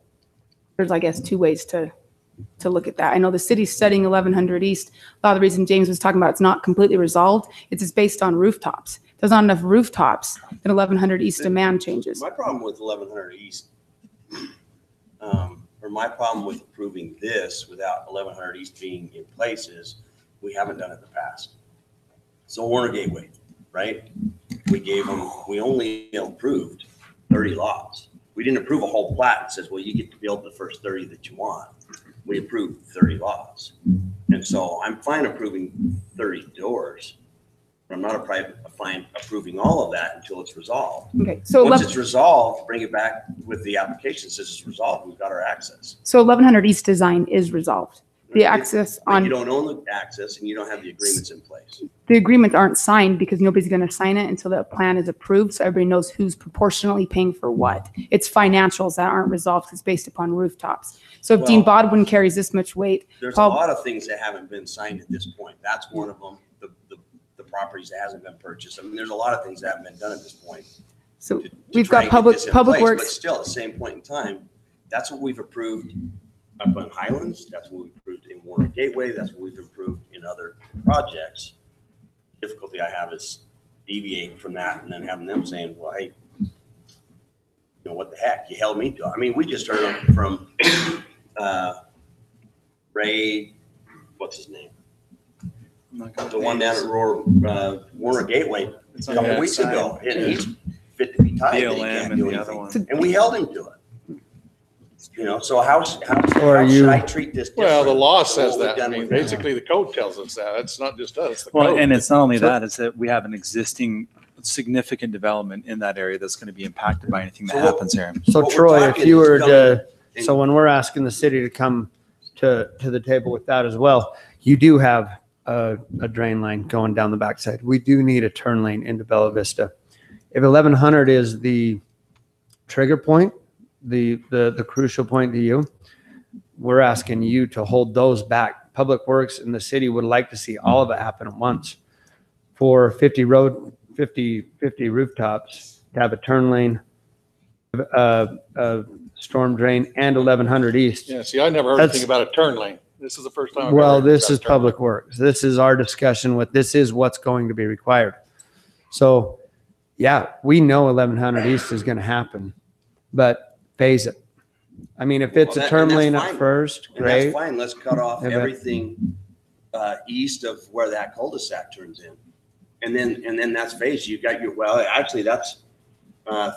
there's, I guess, two ways to look at that. I know the city's studying 1100 East. A lot of the reason James was talking about it's not completely resolved, it's just based on rooftops. There's not enough rooftops that 1100 East demand changes. My problem with 1100 East, or my problem with approving this without 1100 East being in place is we haven't done it in the past. So Warner Gateway, right? We only approved 30 lots. We didn't approve a whole plat that says, well, you get to build the first 30 that you want. We approved 30 lots. And so I'm fine approving 30 doors. I'm not fine approving all of that until it's resolved. Okay, so once it's resolved, bring it back with the application says it's resolved. We've got our access. So 1100 East design is resolved. The access But on you don't own the access and you don't have the agreements in place. the agreements aren't signed because nobody's going to sign it until the plan is approved. So everybody knows who's proportionally paying for what. It's financials that aren't resolved. It's based upon rooftops. So if Dean Bodwin carries this much weight, There's a lot of things that haven't been signed at this point. That's one of them. The properties that hasn't been purchased. I mean, there's a lot of things that haven't been done at this point. so to we've try got and get public this in public place, works. But still, at the same point in time, that's what we've approved up on Highlands. That's what we've approved in Warner Gateway. That's what we've approved in other projects. Difficulty I have is deviating from that and then having them saying, well, hey, what the heck? You held me to it. I mean, we just heard from Ray, what's his name? The one down at Warner Gateway a couple weeks ago, and he's fit to be tied. BLM and the other one. And we held him to it. So how Or should I treat this different? Well, the law than says what we've that. I done mean, with- basically, the code tells us that. It's not just us, it's the Well, code. and it's not only that, it's that we have an existing significant development in that area that's going to be impacted by anything that So what- happens here. So What we're Troy, if talking you is were to, coming so when we're asking the city to come to the table with that as well, you do have a drain line going down the backside. We do need a turn lane into Bella Vista. If 1100 is the trigger point, the crucial point to you, we're asking you to hold those back. Public Works and the city would like to see all of it happen at once. For 50 rooftops, to have a turn lane, a storm drain, and 1100 East. Yeah, see, I never heard anything about a turn lane. This is the first time. I've Well, ever heard this about is a turn lane. Public Works. This is our discussion with, this is what's going to be required. So, yeah, we know 1100 East is going to happen, but phase it. I mean, if it's Well, a turn and that's lane at fine. first, And that's great. fine. Let's cut off Yeah, but- everything east of where that cul-de-sac turns in. And then that's phased. You've got actually that's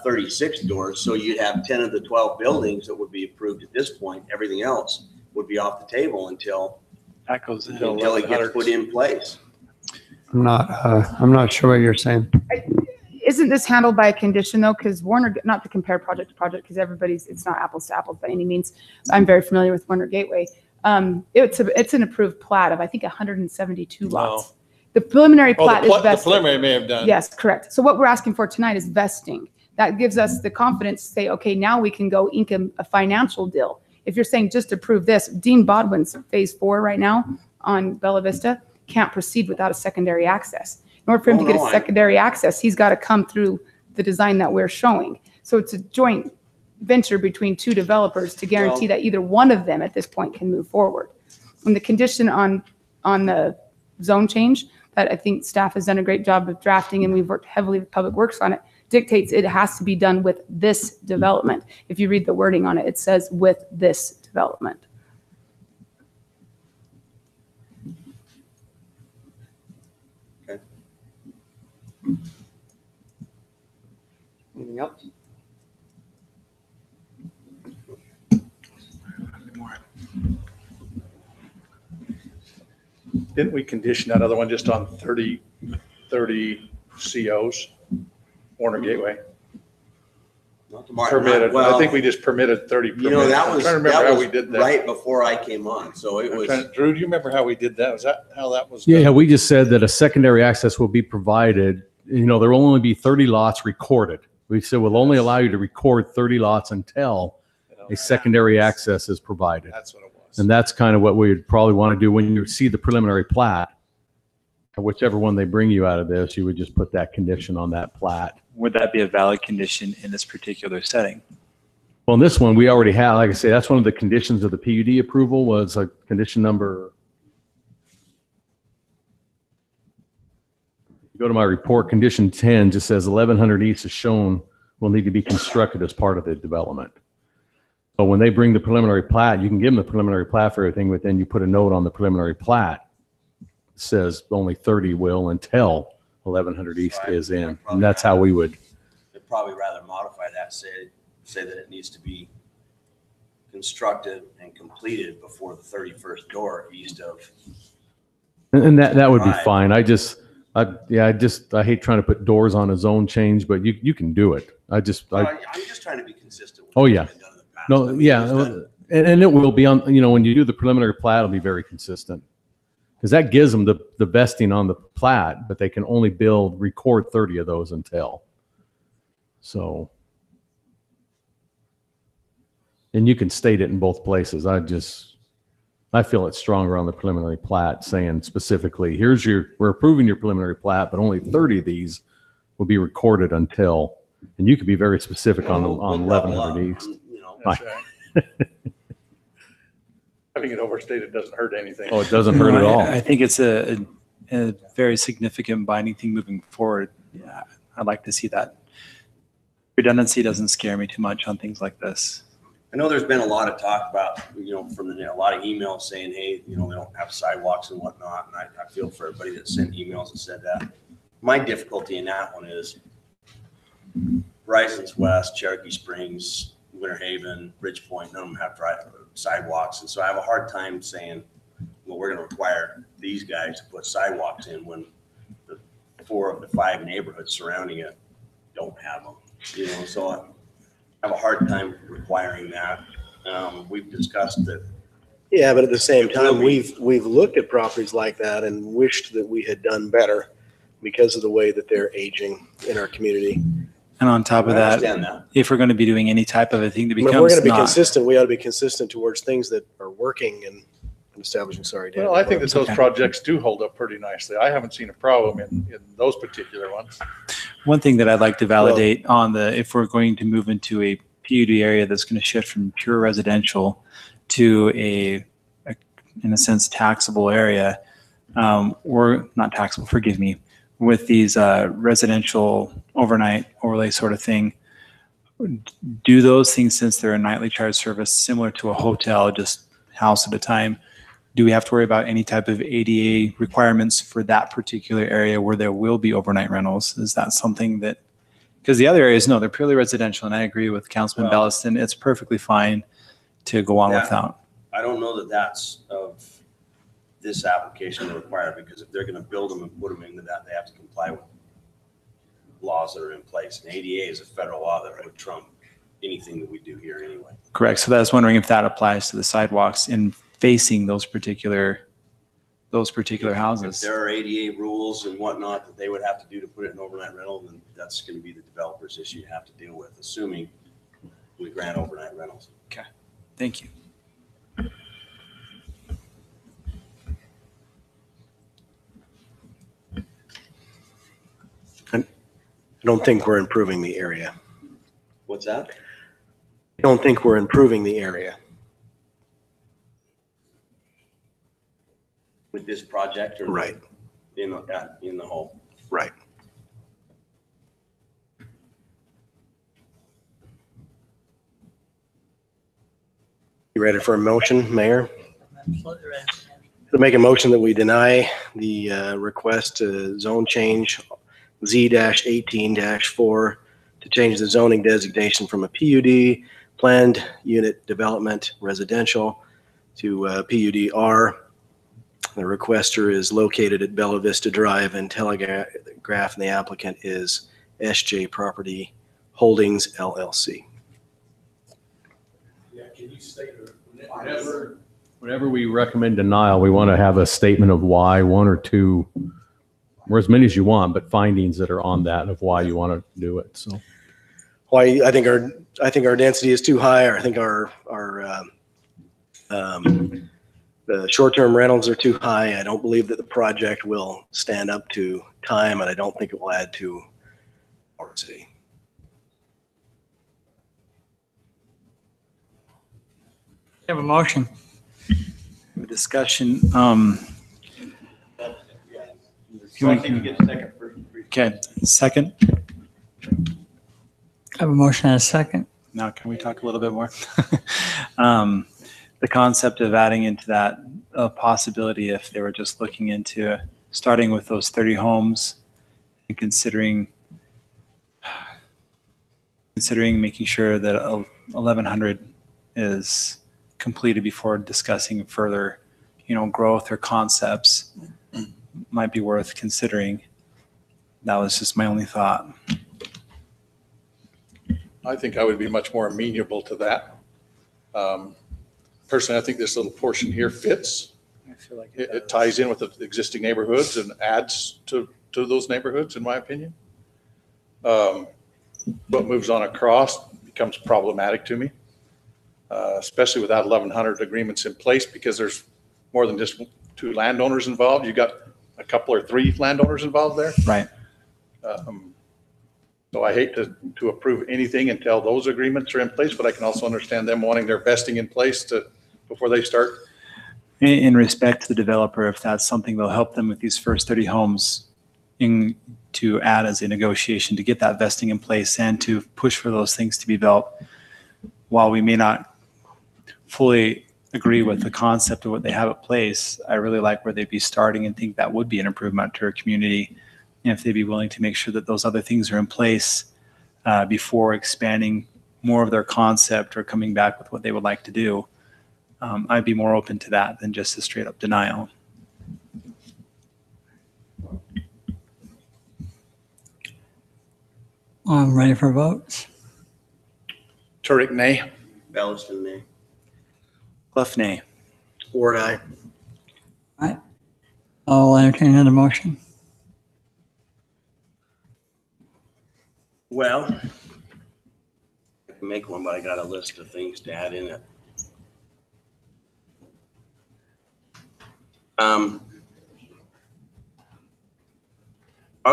36 doors. So you'd have 10 of the 12 buildings that would be approved at this point. Everything else would be off the table until That goes in. it gets put in place. I'm not sure what you're saying. Isn't this handled by a condition though? Because Warner, not to compare project to project, because it's not apples to apples by any means. I'm very familiar with Warner Gateway. It's an approved plat of, I think, 172 lots. The preliminary Oh, plat is the vested. preliminary may have done. Yes, correct. So what we're asking for tonight is vesting. That gives us the confidence to say, okay, now we can go ink a financial deal. If you're saying just approve this, Dean Bodwin's phase 4 right now on Bella Vista can't proceed without a secondary access. In order for him to get a secondary access, he's got to come through the design that we're showing. So it's a joint venture between two developers to guarantee that either one of them at this point can move forward. And the condition on the zone change that I think staff has done a great job of drafting, and we've worked heavily with Public Works on it, dictates it has to be done with this development. If you read the wording on it, it says with this development. Okay. Anything else? Didn't we condition that other one just on 30 COs, Warner Gateway? Not to Martin. Permitted, I Well, think we just permitted 30 you permitted. know, that I'm was, trying to remember that how was we did that. right before I came on, so it was. Drew, do you remember how we did that? Was that how that was? Yeah, done? we just said that a secondary access will be provided. You know, there will only be 30 lots recorded. We said we'll only allow you to record 30 lots until a secondary access is provided. That's what it was. And that's kind of what we would probably want to do when you see the preliminary plat. Whichever one they bring you out of this, you would just put that condition on that plat. Would that be a valid condition in this particular setting? Well, in this one, we already have, like I say, that's one of the conditions of the PUD approval was a condition number. Go to my report, condition 10 just says 1100 East is shown will need to be constructed as part of the development. But when they bring the preliminary plat, you can give them the preliminary plat for everything, but then you put a note on the preliminary plat. It says only 30 will until 1100 East is in. And that's how we would. They'd probably rather modify that, say that it needs to be constructed and completed before the 31st door east of. And that would be Right. fine. I hate trying to put doors on a zone change, but you can do it. I'm just trying to be consistent. With Oh, what's yeah. been done in the past. No, I mean, yeah, it's been- and it will be on, you know, when you do the preliminary plat, it'll be very consistent. Because that gives them the vesting on the plat, but they can only record 30 of those until. So. And you can state it in both places. I feel it's stronger on the preliminary plat saying specifically, we're approving your preliminary plat, but only 30 of these will be recorded until, and you could be very specific on We'll 1100 East. you know, That's right. Having it overstated doesn't hurt anything. Oh, it doesn't hurt at all. I think it's a very significant binding thing moving forward. Yeah, I'd like to see that. Redundancy doesn't scare me too much on things like this. I know there's been a lot of talk about, you know, a lot of emails saying, hey, you know, they don't have sidewalks and whatnot. And I feel for everybody that sent emails and said that. My difficulty in that one is Horizons West, Cherokee Springs, Winter Haven, Bridgepoint, none of them have sidewalks. And so I have a hard time saying, well, we're going to require these guys to put sidewalks in when the 4 of the 5 neighborhoods surrounding it don't have them. You know, so I have a hard time requiring that. We've discussed that. Yeah, but at the same It will time, be. we've looked at properties like that and wished that we had done better because of the way that they're aging in our community. And on top of I that, understand that. if we're going to be doing any type of a thing that I mean, if becomes we're going to be not, consistent, we ought to be consistent towards things that are working and establishing, sorry, Dan. Well, I think that those Okay. projects do hold up pretty nicely. I haven't seen a problem in those particular ones. one thing that I'd like to validate if we're going to move into a PUD area that's going to shift from pure residential to in a sense, taxable area, or not taxable, forgive me, with these residential overnight overlay sort of thing, do those things, since they're a nightly charge service similar to a hotel, just house at a time, do we have to worry about any type of ADA requirements for that particular area where there will be overnight rentals? Is that something that, because the other areas, no, they're purely residential, and I agree with Councilman Well- Belliston, it's perfectly fine to go on Yeah. without. I don't know that that's of this application required, because if they're going to build them and put them into that, they have to comply with laws that are in place. And ADA is a federal law that would trump anything that we do here anyway. Correct. So I was wondering if that applies to the sidewalks in facing those particular If houses. there are ADA rules and whatnot that they would have to do to put it in overnight rental, then that's going to be the developer's issue you have to deal with, assuming we grant overnight rentals. Thank you. I don't think we're improving the area. What's that? I don't think we're improving the area. With this project or? Right. In the whole? Right. You ready for a motion, Mayor? To make a motion that we deny the request to zone change Z-18-4 to change the zoning designation from a PUD, planned unit development residential, to PUD-R. The requester is located at Bella Vista Drive and Telegraph, and the applicant is SJ Property Holdings LLC. Yeah, can you state Whenever we recommend denial, we want to have a statement of why, one or two, or as many as you want, but findings that are on that of why you want to do it. So, Why I think our density is too high, or I think the short-term rentals are too high. I don't believe that the project will stand up to time, and I don't think it will add to our city. Have a motion. Discussion. Okay, second. Have a motion and a second. Now, can we talk a little bit more? The concept of adding into that a possibility if they were just looking into starting with those 30 homes and considering making sure that 1,100 is completed before discussing further, growth or concepts might be worth considering. That was just my only thought. I think I would be much more amenable to that. Personally, I think this little portion here fits. I feel like It ties in with the existing neighborhoods and adds to those neighborhoods, in my opinion. What moves on across becomes problematic to me, especially without 1,100 agreements in place, because there's more than just two landowners involved. You got a couple or three landowners involved there. Right. So I hate to approve anything until those agreements are in place, but I can also understand them wanting their vesting in place before they start. In respect to the developer, if that's something that'll help them with these first 30 homes to add as a negotiation to get that vesting in place and to push for those things to be built, while we may not fully agree with the concept of what they have in place, I really like where they'd be starting and think that would be an improvement to our community. And if they'd be willing to make sure that those other things are in place before expanding more of their concept or coming back with what they would like to do, I'd be more open to that than just a straight up denial. I'm ready for votes. Turek, nay. Belliston, nay. Clough, nay. Ward, aye. I'll entertain another motion. Well, I can make one, but I got a list of things to add in it. I'll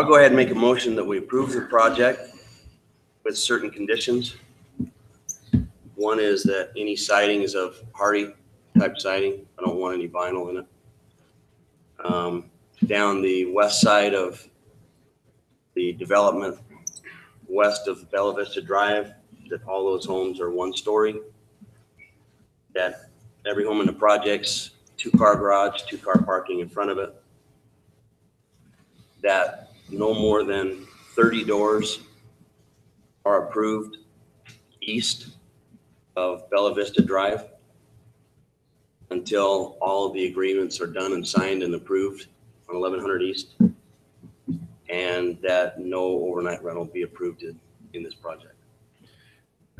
go ahead and make a motion that we approve the project with certain conditions. One is that any sidings of hardy type siding, I don't want any vinyl in it. Down the west side of the development, west of Bella Vista Drive, that all those homes are 1-story. That every home in the project's 2-car garage, 2-car parking in front of it. That no more than 30 doors are approved east of Bella Vista Drive until all of the agreements are done and signed and approved on 1100 East. And that no overnight rental be approved in this project.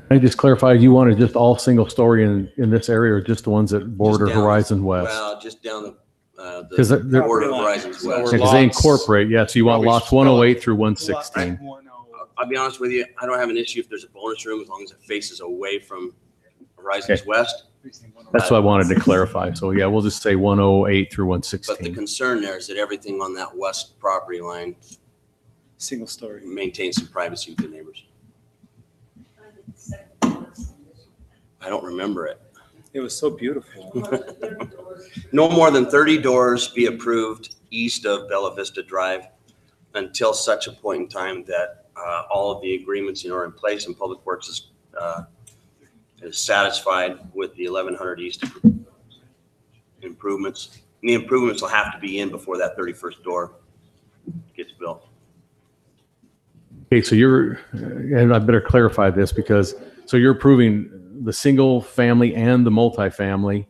I just clarify, you wanted just all single story in this area or just the ones that border Just down- Horizon West? Well, just down 'Cause the they're- border of Horizons So West. we're Because they lots- incorporate, yeah, so you want Probably lots spell 108 through 116. I'll be honest with you, I don't have an issue if there's a bonus room as long as it faces away from Horizons West. That's what I wanted to clarify. So yeah, we'll just say 108 through But the 116. concern there is that everything on that west property line Single story. maintains some privacy with the neighbors. I don't remember it. It was so beautiful. No more than 30 doors be approved east of Bella Vista Drive until such a point in time that all of the agreements are in place and Public Works is satisfied with the 1100 East improvements. And the improvements will have to be in before that 31st door gets built. Okay, so and I better clarify this because, so you're approving the single family and the multifamily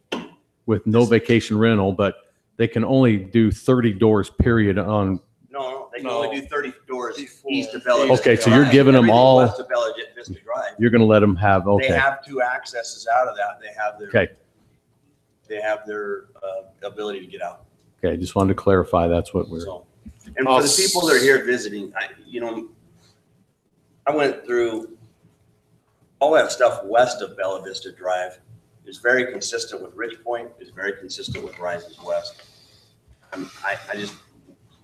with no vacation rental, but they can only do 30 doors period on. No, they can only do 30 doors east of Bella Vista. Okay, so you're giving them Everything all- west of Bella Vista Drive. You're going to let them have, They okay, have two accesses out of that. They have their, okay, they have their ability to get out. okay. Just wanted to clarify. That's what we're, So, and for the people that are here visiting, I went through all that stuff west of Bella Vista Drive is very consistent with Rich Point, is very consistent with Horizons West. I just,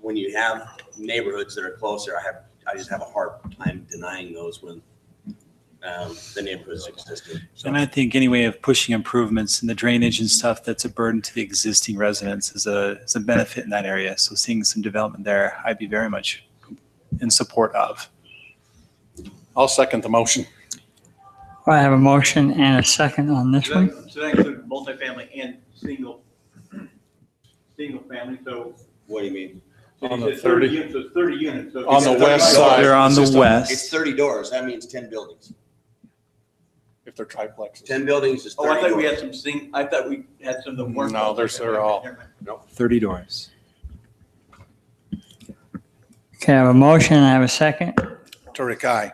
when you have neighborhoods that are closer, I just have a hard time denying those when the neighborhoods existed. So And I think any way of pushing improvements in the drainage and stuff that's a burden to the existing residents is a benefit in that area. So seeing some development there, I'd be very much in support of. I'll second the motion. I have a motion and a second on this one. So that includes multifamily and single family, so. what do you mean? On you the said 30 units, so it's 30 units. So On the west side. They're on the System. west. It's 30 doors. That means 10 buildings. If they're triplexes. 10 buildings is 30 Oh, I thought we doors. had I thought we had some of the more. No, they're all- 30 doors. Okay, I have a motion and I have a second. Turek, aye.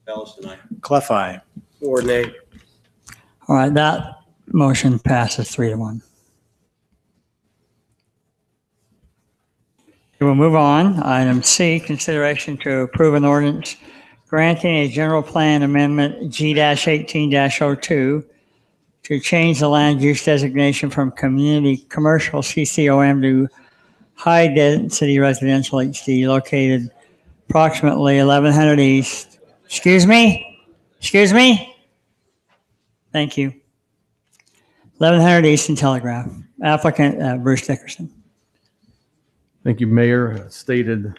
Fellas tonight. Clef eye. Coordinate. All right, that motion passes 3-1. We'll move on. Item C, consideration to approve an ordinance granting a general plan amendment G-18-02 to change the land use designation from community commercial CCOM to high density residential HD located approximately 1100 East. Excuse me? Thank you. 1100 Eastern Telegraph. Applicant Bruce Dickerson. thank you, Mayor. Stated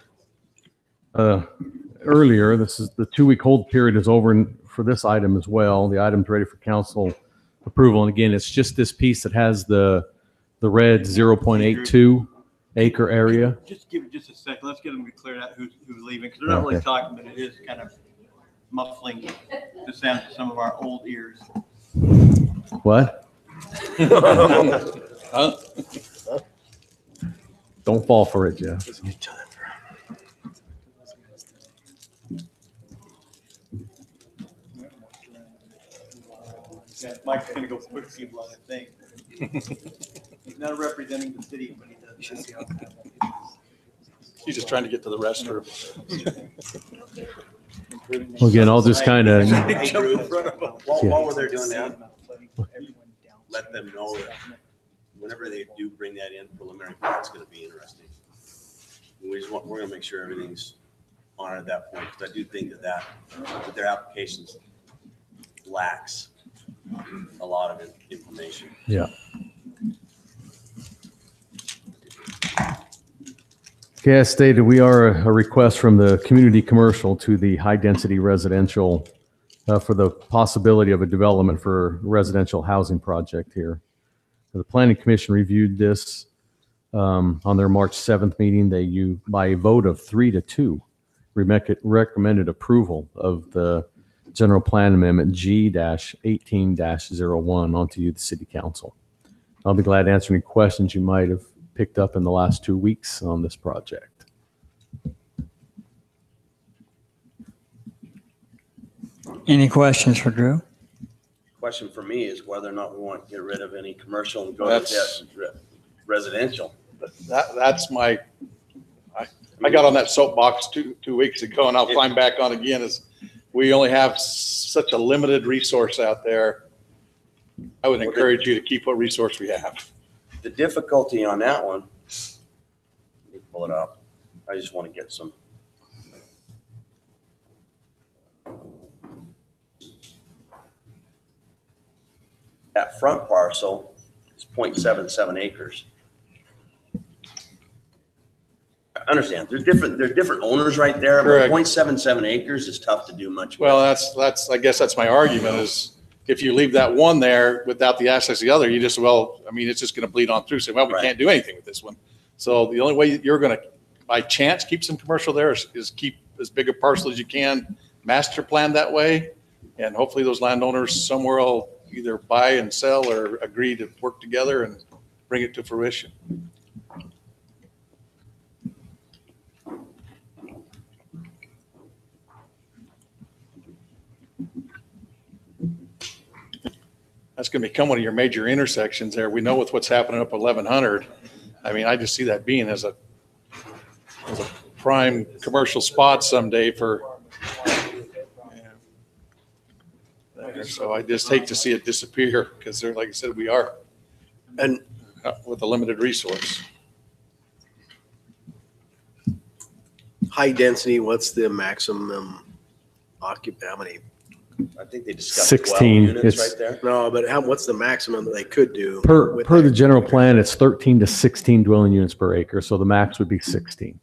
earlier, this is the 2-week hold period is over for this item as well. The item's ready for council approval. And again, it's just this piece that has the red 0.82 acre area. Just give it just a second. Let's get them to clear out who's leaving, because they're not really Okay. talking, but it is kind of muffling the sound to some of our old ears. What? Huh? Don't fall for it, Jeff. Yeah, Mike's gonna go push people on the thing. He's not representing the city when he does that. He's just trying to get to the restroom. Well, again, I'll just kind of, Hey, Drew, while they're doing that, let them know that whenever they do bring that in preliminary, it's going to be interesting. We're going to make sure everything's on at that point, because I do think that their applications lacks a lot of information. yeah. Okay, as stated, we are a request from the community commercial to the high-density residential for the possibility of a development for a residential housing project here. The Planning Commission reviewed this on their March 7th meeting. By a vote of 3-2, recommended approval of the general plan amendment G-18-01 onto you, the City Council. I'll be glad to answer any questions you might have picked up in the last 2 weeks on this project. Any questions for Drew? Question for me is whether or not we want to get rid of any commercial and go That's- to residential. That's my, I got on that soapbox 2 weeks ago, and I'll climb back on again, is we only have such a limited resource out there. I would encourage you to keep what resource we have. The difficulty on that one, let me pull it up. I just want to get some. That front parcel is 0.77 acres. I understand, there's different owners right there, but Correct. 0.77 acres is tough to do much with. Well, I guess that's my argument is if you leave that one there without the access to the other, you just, it's just going to bleed on through. Say, well, we Right. can't do anything with this one. So the only way you're going to, by chance, keep some commercial there is keep as big a parcel as you can, master plan that way. And hopefully those landowners somewhere will either buy and sell or agree to work together and bring it to fruition. That's going to become one of your major intersections there. We know with what's happening up 1100. I just see that being as a prime commercial spot someday for. So I just hate to see it disappear because they're, like I said, we are And with a limited resource. high density, what's the maximum occupant, how many? I think they discussed 16. 12 units It's- right there. No, but what's the maximum that they could do? Per with the that? general plan, it's 13 to 16 dwelling units per acre, so the max would be 16.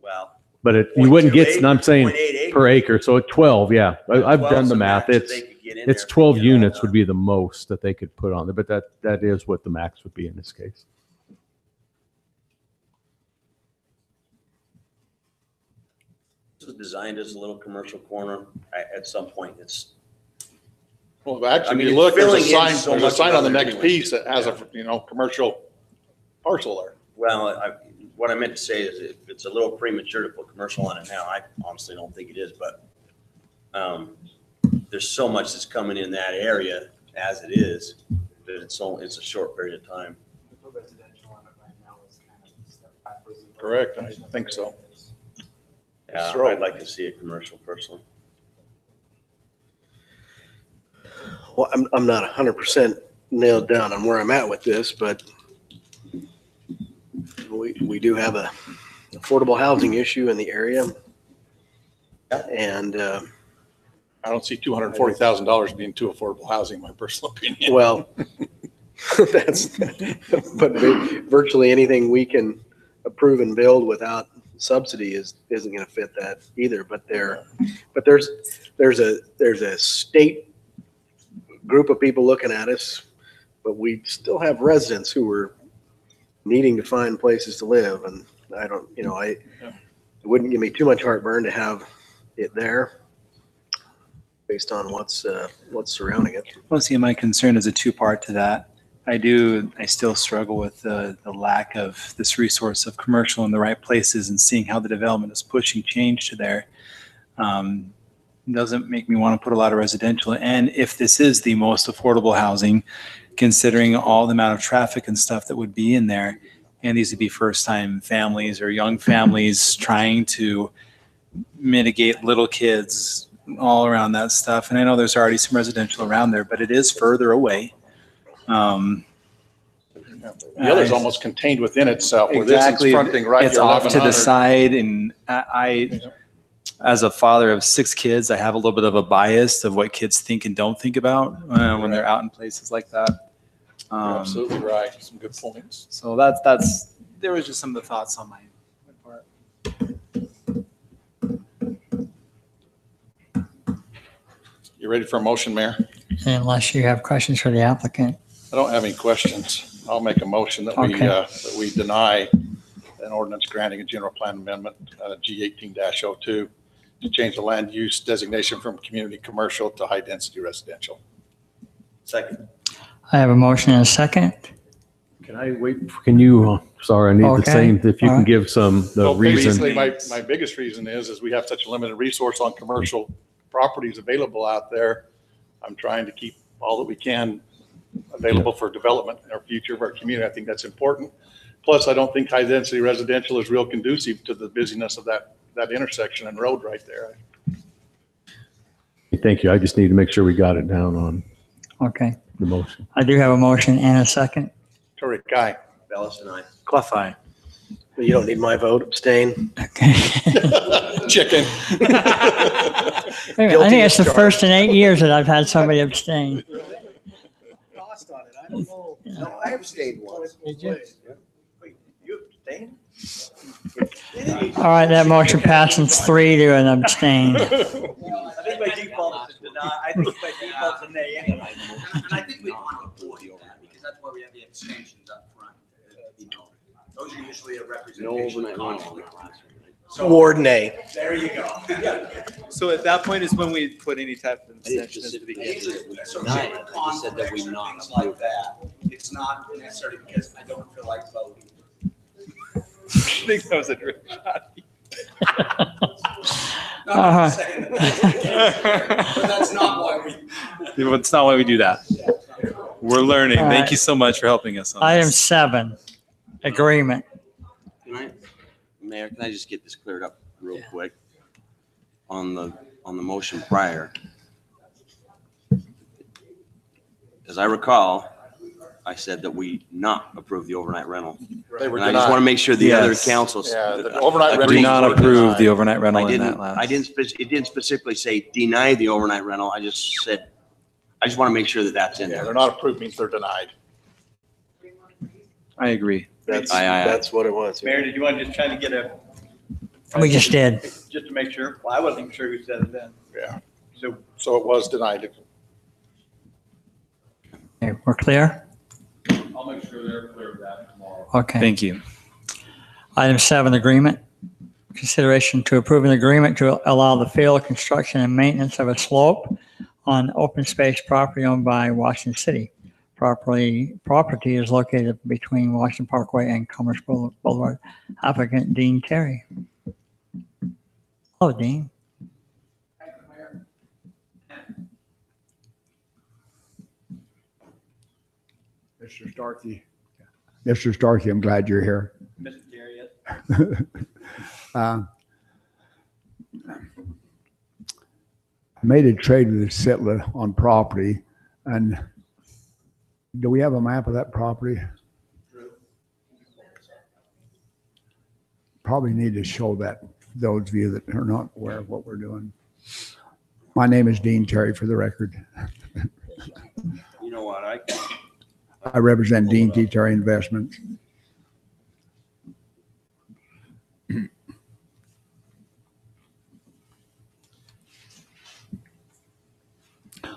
Wow. But you wouldn't get, 0.28, I'm saying 0.8 per acre, so at 12, yeah. I've 12 done is the math. max that It's they could get in it's there 12 to get it all units would done. be the most that they could put on there, but that is what the max would be in this case. This was designed as a little commercial corner. At some point, it's, Well, actually, I mean, if you it's look, there's a filling in sign, so there's a much sign on the another next anyway. piece that has a, commercial parcel there. well, what I meant to say is it's a little premature to put commercial on it now. I honestly don't think it is, but there's so much that's coming in that area as it is, that it's a short period of time. To put residential on it right now is kind of a step backwards. Correct, I think so. Yeah, Throw. I'd like to see a commercial personally. Well, I'm not 100% nailed down on where I'm at with this, but we do have a affordable housing issue in the area. And, I don't see $240,000 being too affordable housing, in my personal opinion. well, but virtually anything we can approve and build without subsidy isn't going to fit that either. But there's a state group of people looking at us, but we still have residents who are needing to find places to live. And I don't, it wouldn't give me too much heartburn to have it there based on what's surrounding it. Well, see, my concern is a two-part to that. I still struggle with the lack of this resource of commercial in the right places and seeing how the development is pushing change to there. Doesn't make me want to put a lot of residential. And if this is the most affordable housing, considering all the amount of traffic and stuff that would be in there, and these would be first-time families or young families trying to mitigate little kids all around that stuff. And I know there's already some residential around there, but it is further away. The other's almost contained within itself, where this is Exactly. fronting right It's your off to the 1100. side, and I, as a father of 6 kids, I have a little bit of a bias of what kids think and don't think about when they're out in places like that. You're absolutely right. Some good points. So there was just some of the thoughts on my part. You ready for a motion, Mayor? Unless you have questions for the applicant. I don't have any questions. I'll make a motion that we deny an ordinance granting a general plan amendment, G18-02, to change the land use designation from community commercial to high density residential. Second. I have a motion and a second. Can I wait? Can you, sorry, I need the Okay. same, if you All can right. give the Well, reason. basically, my biggest reason is we have such a limited resource on commercial properties available out there, I'm trying to keep all that we can available for development in our future of our community. I think that's important. Plus, I don't think high-density residential is real conducive to the busyness of that intersection and road right there. Thank you. I just need to make sure we got it down on Okay. the motion. I do have a motion and a second. Turek, aye. Bellis and I. Clough eye. You don't need my vote, abstain. Okay. Chicken. Wait a minute, I think it's the first in 8 years that I've had somebody abstain. Cost on it, I don't know. No, I abstained once. Did you? Wait, you abstained? All right, that motion passes 3 to an abstain. I think by default it's a deny, I think by default it's a nay anyway. And I think we want to avoid that because that's why we have the abstentions up front. You know, those are usually a representation of conflict. So Ward nay. there you go. So at that point is when we put any type of abstention at the beginning. So I said that we not things like that. It's not necessarily because I don't feel like voting. I think that was a trick shot. Uh-huh. But that's not why we. That's not why we do that. We're learning. Thank you so much for helping us on Item this. 7, agreement. Mayor, can I just get this cleared up real quick? On the motion prior. As I recall, I said that we not approve the overnight rental. They were And I just want to denied. make sure the other Yes. councils. Yeah, the overnight agree. We did not rentals were approve denied. the overnight rental I in that didn't, last. it didn't specifically say deny the overnight rental. I just said, I just want to make sure that that's in Yeah, there. they're not approved means they're denied. I agree. That's, Aye. that's what it was. Mayor, did you want to just try to get a, We just did. just to make sure? Well, I wasn't even sure who said it then. Yeah. So So it was denied. Okay, we're clear? I'll make sure they're clear of that tomorrow. Okay. Thank you. Item 7, agreement. Consideration to approve an agreement to allow the field, construction, and maintenance of a slope on open space property owned by Washington City. Property is located between Washington Parkway and Commerce Boulevard. Applicant Dean Terry. Hello, Dean. Mr. Starkey, I'm glad you're here. Mr. Terry, yes. I made a trade with Sitla on property, and do we have a map of that property? Probably need to show that, those of you that are not aware of what we're doing. My name is Dean Terry, for the record. You know what, I represent Dean T. Terry Investments.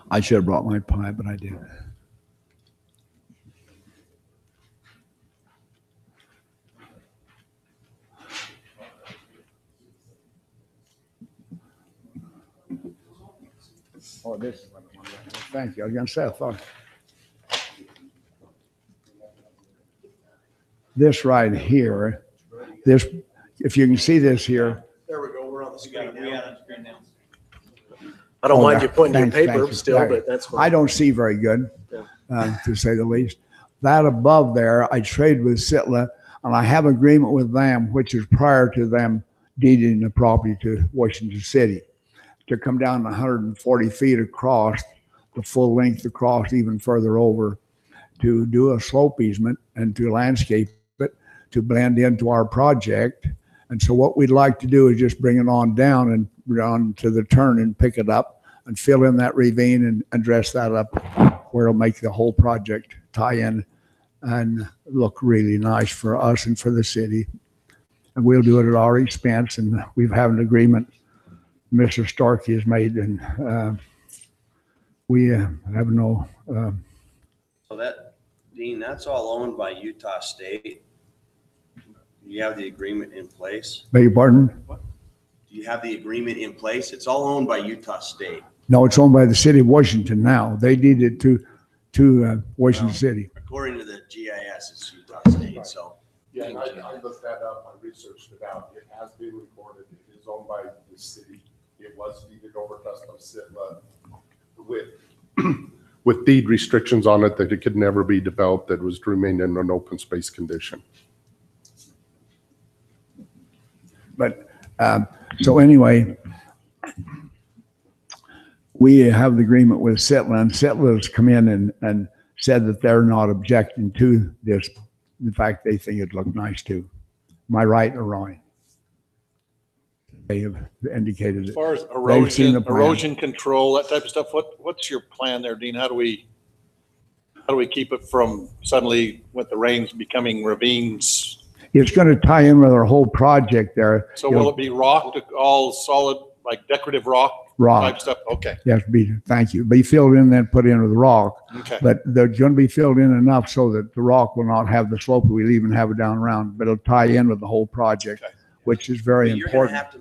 I should have brought my pie, but I didn't. Oh, this is what I wanted. Thank you. I was going to say, I thought. This right here, this, if you can see this here. There we go, we're on the screen now. We got on the screen now. I don't Oh, mind yeah. you pointing your Thanks, thank paper you. still, Right. but that's I fine. don't see very good, Yeah. to say the least. That above there, I trade with Sitla, and I have agreement with them, which is prior to them deeding the property to Washington City, to come down 140 feet across, the full length across, even further over, to do a slope easement and to landscape it, to blend into our project. And so what we'd like to do is just bring it on down and on to the turn and pick it up and fill in that ravine and address that up where it'll make the whole project tie in and look really nice for us and for the city. And we'll do it at our expense, and we've had an agreement Mr. Starkey has made, and we have no, So that, Dean, that's all owned by Utah State. You have the agreement in place? beg your pardon? Do you have the agreement in place? It's all owned by Utah State. No, it's owned by the city of Washington now. They deeded to Washington City. According to the GIS, it's Utah State, so. Yeah, I looked that up, I researched it out. It has been recorded. It is owned by the city It was deeded over to us by Sitla with deed restrictions on it that it could never be developed, that was to remain in an open space condition. But, so anyway, we have the agreement with Sitla, and Sitla's come in and said that they're not objecting to this. In fact, they think it'd look nice too. Am I right or wrong? They have indicated As it. far as They've seen the plan. erosion control, that type of stuff, what's your plan there, Dean? How do we keep it from suddenly with the rains becoming ravines? It's going to tie in with our whole project there. So will it be rock, all solid, like decorative rock Rock. type stuff? Okay. Yes, thank you. Be filled in, then put in with rock. Okay. But they're going to be filled in enough so that the rock will not have the slope we'll even have it down around, but it'll tie in with the whole project, Okay. which is very But you're gonna important. have to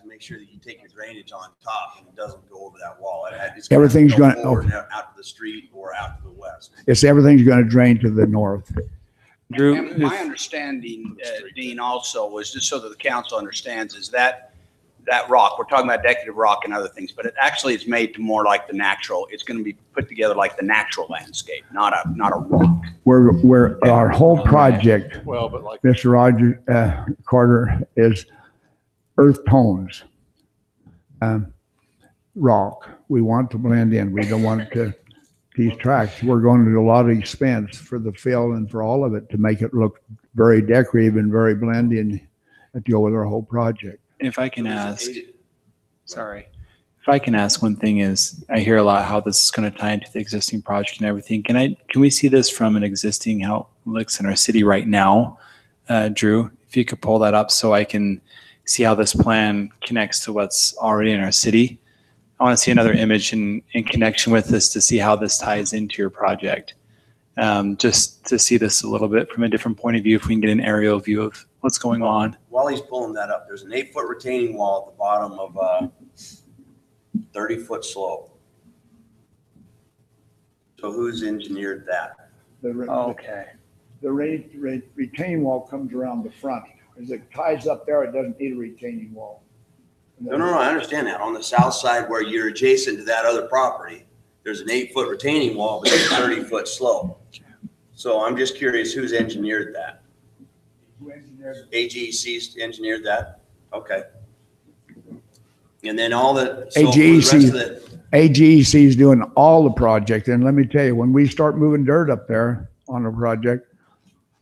make sure that you take your drainage on top and it doesn't go over that wall. It's Everything's go gonna- forward and out to the street or out to the west. Everything's going to drain to the north. Drew, And my understanding, Dean, also was, just so that the council understands, is that rock, we're talking about decorative rock and other things, but it actually is made to more like the natural. It's going to be put together like the natural landscape, not a rock. Where our whole project, Well, but like, Mr. Roger Carter, is earth tones, rock. We want to blend in. We don't want it to, these tracks, we're going to do a lot of expense for the fill and for all of it to make it look very decorative and very blend in and deal with our whole project. if I can ask, sorry, if I can ask one thing is, I hear a lot how this is going to tie into the existing project and everything. Can we see this from an existing, how it looks in our city right now? Drew, if you could pull that up so I can see how this plan connects to what's already in our city. I want to see another image in connection with this to see how this ties into your project. Just to see this a little bit from a different point of view, if we can get an aerial view of what's going on. While he's pulling that up, there's an 8-foot retaining wall at the bottom of a 30-foot slope. So who's engineered that? Okay. The retaining wall comes around the front. As it ties up there, it doesn't need a retaining wall. No, I understand that. On the south side where you're adjacent to that other property, there's an 8-foot retaining wall, but it's a 30-foot slope. So I'm just curious who's engineered that? Who engineered it? AGC's engineered that? Okay. And then all the, so for the rest AGC. of the, AGC is doing all the project. And let me tell you, when we start moving dirt up there on the project,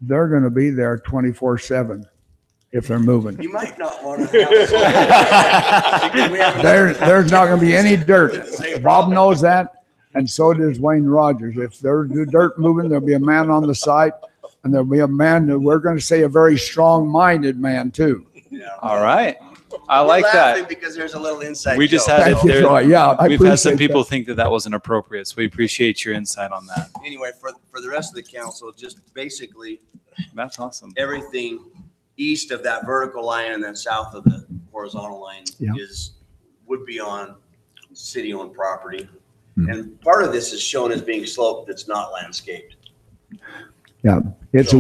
they're going to be there 24/7 if they're moving. you might not want to have. There's not going to be any dirt. Bob knows that, and so does Wayne Rogers. If there's dirt moving, there'll be a man on the site, and there'll be a man that we're going to say a very strong-minded man too. All right. I We're like laughing that. because there's a little inside We just joke. had it Thank you, there. Troy. Yeah, I We've had some appreciate people that. think that wasn't appropriate, so we appreciate your insight on that. Anyway, for the rest of the council, just basically That's awesome. everything east of that vertical line and then south of the horizontal line Yeah. would be on city-owned property. Hmm. And part of this is shown as being sloped that's not landscaped. Yeah, it's a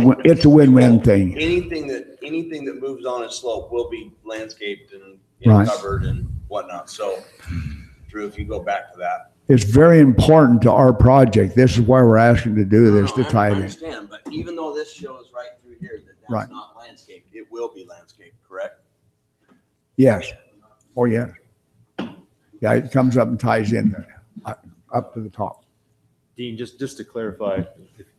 win-win thing. Anything that moves on a slope will be landscaped and Right. covered and whatnot. So, Drew, if you go back to that. It's very important to our project. This is why we're asking to do this, to tie I it in. understand, but even though this shows right through here that Right. that's not landscaped, it will be landscaped, correct? Yes. Oh, yeah. Yeah, it comes up and ties in up to the top. Dean, just to clarify,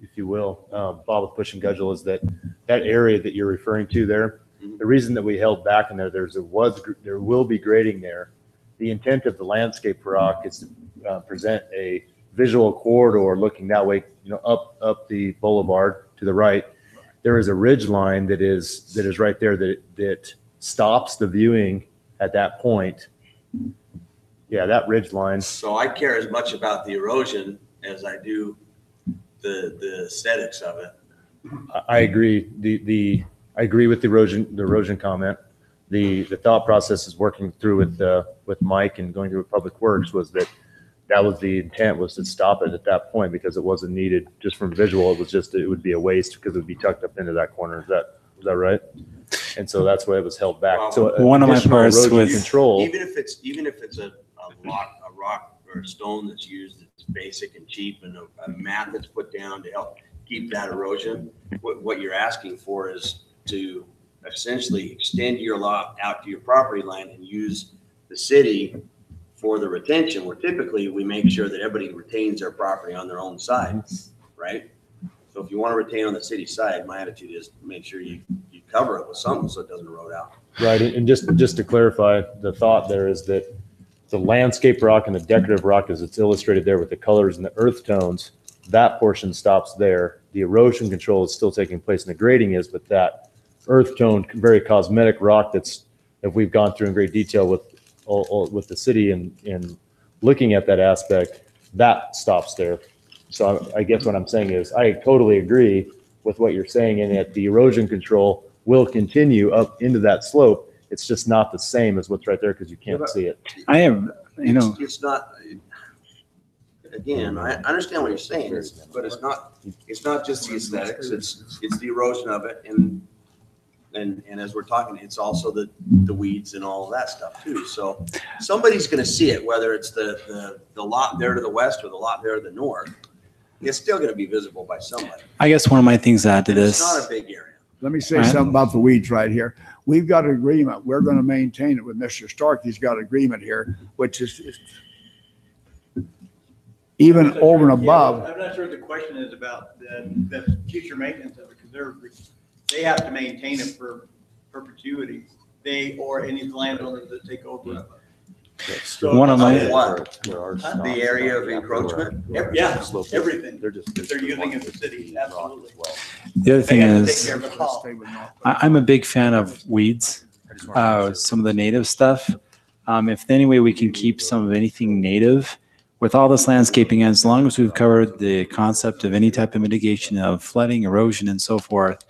if you will, Bob with Push and Gudgel, is that area that you're referring to there, the reason that we held back in there, there will be grading there. The intent of the landscape rock is to present a visual corridor looking that way, up the boulevard to the right. There is a ridge line that is right there that stops the viewing at that point. Yeah, that ridge line. So I care as much about the erosion as I do the aesthetics of it. I agree. I agree with the erosion comment. The thought process is working through with Mike and going through with Public Works was that was the intent, was to stop it at that point because it wasn't needed just from visual. It would be a waste because it would be tucked up into that corner. Is that right? And so that's why it was held back. So One of my additional parts erosion with- control. Even if it's a rock or a stone that's used, that's basic and cheap, and a mat that's put down to help keep that erosion, what you're asking for is to essentially extend your lot out to your property line and use the city for the retention, where typically we make sure that everybody retains their property on their own side, right? So if you want to retain on the city side, my attitude is make sure you cover it with something so it doesn't erode out. Right, and just to clarify, the thought there is that the landscape rock and the decorative rock, as it's illustrated there with the colors and the earth tones, that portion stops there. The erosion control is still taking place and the grading is, but that earth tone, very cosmetic rock that's, if we've gone through in great detail with the city and looking at that aspect, that stops there. So I guess what I'm saying is I totally agree with what you're saying, and that the erosion control will continue up into that slope. It's just not the same as what's right there because you can't see it. I am, you know, It's not, again, I understand what you're saying, but it's not just the aesthetics, it's the erosion of it, and as we're talking, it's also the weeds and all of that stuff too. So somebody's gonna see it, whether it's the lot there to the west or the lot there to the north. It's still gonna be visible by somebody. I guess one of my things to add to It's this. not a big area. Let me say Right. something about the weeds right here. We've got an agreement. We're going to maintain it with Mr. Stark. He's got agreement here, which is even over and above. I'm not sure what the question is about the future maintenance of it, because they have to maintain it for perpetuity. They or any landowners that take over. So- One of my- What? The area of encroachment? Yeah, everything. They're using it for city, absolutely. The other thing They have to is, take care of it all. I'm a big fan of weeds, some of the native stuff. If any way we can keep some of anything native with all this landscaping, as long as we've covered the concept of any type of mitigation of flooding, erosion, and so forth,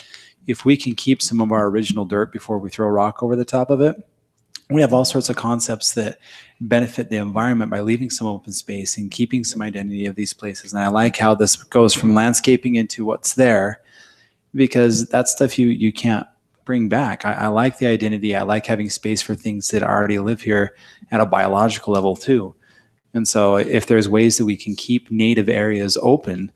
if we can keep some of our original dirt before we throw rock over the top of it, we have all sorts of concepts that benefit the environment by leaving some open space and keeping some identity of these places. And I like how this goes from landscaping into what's there, because that's stuff you can't bring back. I like the identity. I like having space for things that already live here at a biological level too. And so if there's ways that we can keep native areas open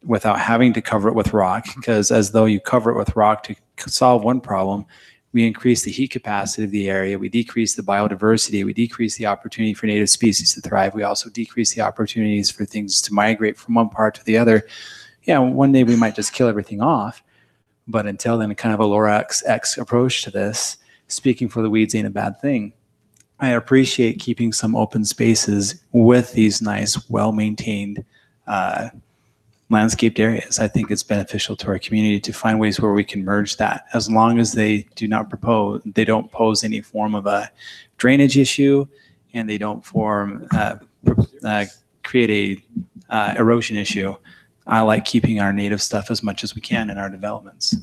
without having to cover it with rock, because as though you cover it with rock to solve one problem, we increase the heat capacity of the area, we decrease the biodiversity, we decrease the opportunity for native species to thrive. We also decrease the opportunities for things to migrate from one part to the other. Yeah, one day we might just kill everything off, but until then, kind of a Lorax-X approach to this, speaking for the weeds ain't a bad thing. I appreciate keeping some open spaces with these nice, well-maintained landscaped areas. I think it's beneficial to our community to find ways where we can merge that, as long as they don't pose any form of a drainage issue, and they don't create a erosion issue. I like keeping our native stuff as much as we can in our developments.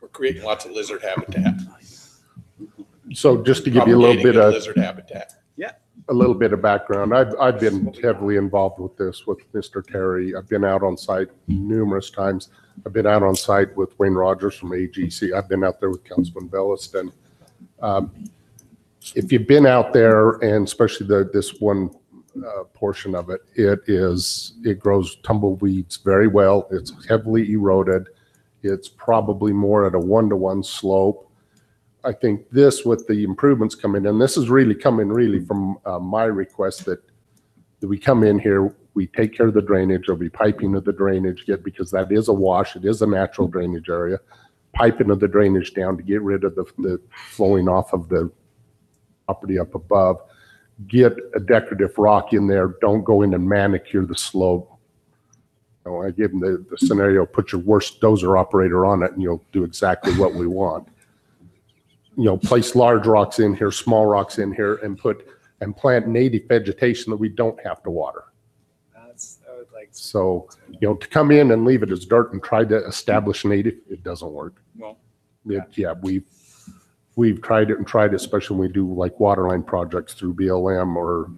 We're creating lots of lizard habitat. So just to give you a little bit Propagating of, lizard habitat. a little bit of background, I've been heavily involved with this with Mr. Terry. I've been out on site numerous times. I've been out on site with Wayne Rogers from AGC. I've been out there with Councilman Belliston. If you've been out there, and especially this one portion of it, it grows tumbleweeds very well. It's heavily eroded. It's probably more at a 1-to-1 slope. I think this, with the improvements coming in, this is really coming from my request that we come in here, we take care of the drainage, there'll be piping of the drainage, because that is a wash, it is a natural drainage area. Piping of the drainage down to get rid of the flowing off of the property up above. Get a decorative rock in there, don't go in and manicure the slope. You know, I give them the scenario, put your worst dozer operator on it and you'll do exactly what we want. You know, place large rocks in here, small rocks in here, and plant native vegetation that we don't have to water. I would like. So, you know, to come in and leave it as dirt and try to establish native, it doesn't work. Well, we've tried it, especially when we do like waterline projects through BLM, or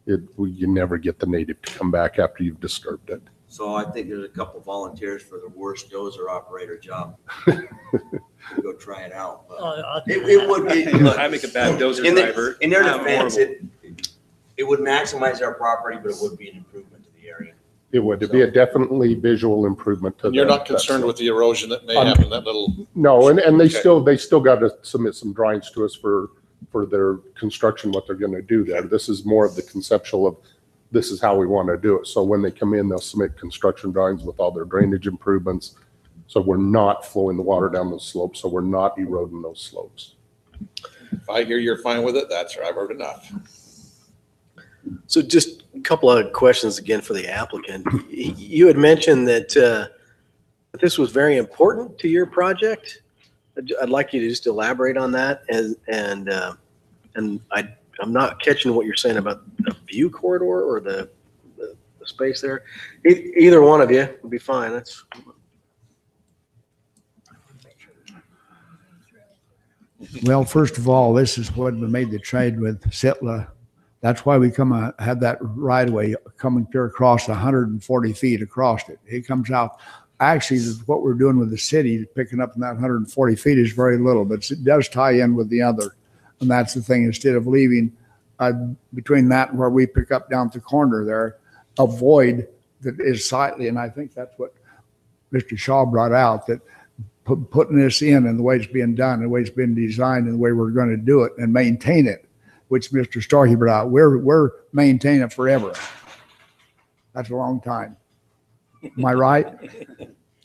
you never get the native to come back after you've disturbed it. So I think there's a couple volunteers for the worst dozer operator job. Go try it out. But it would be. Look, I make a bad dozer in driver. In their I'm defense, horrible. it would maximize our property, but it would be an improvement to the area. It would. It'd be a definitely visual improvement to. And you're the- not concerned that- with the erosion that may happen in that little, No, and they Okay. still got to submit some drawings to us for their construction, what they're gonna do there. This is more of the conceptual of, this is how we want to do it. So when they come in, they'll submit construction drawings with all their drainage improvements. So we're not flowing the water down those slopes, so we're not eroding those slopes. if I hear you're fine with it, that's right, I've heard enough. So just a couple of questions again for the applicant. You had mentioned that this was very important to your project. I'd like you to just elaborate on that, and I'm not catching what you're saying about the view corridor or the space there. Either one of you would be fine. That's. Well, first of all, this is what we made the trade with Sitla. That's why we had that right of way coming clear across 140 feet across it. It comes out. Actually, what we're doing with the city, picking up in that 140 feet is very little, but it does tie in with the other. And that's the thing, instead of leaving between that and where we pick up down at the corner there, a void that is sightly. And I think that's what Mr. Shaw brought out, that putting this in and the way it's being done, and the way it's been designed and the way we're going to do it and maintain it, which Mr. Starkey brought out, we're maintaining it forever. That's a long time. Am I right?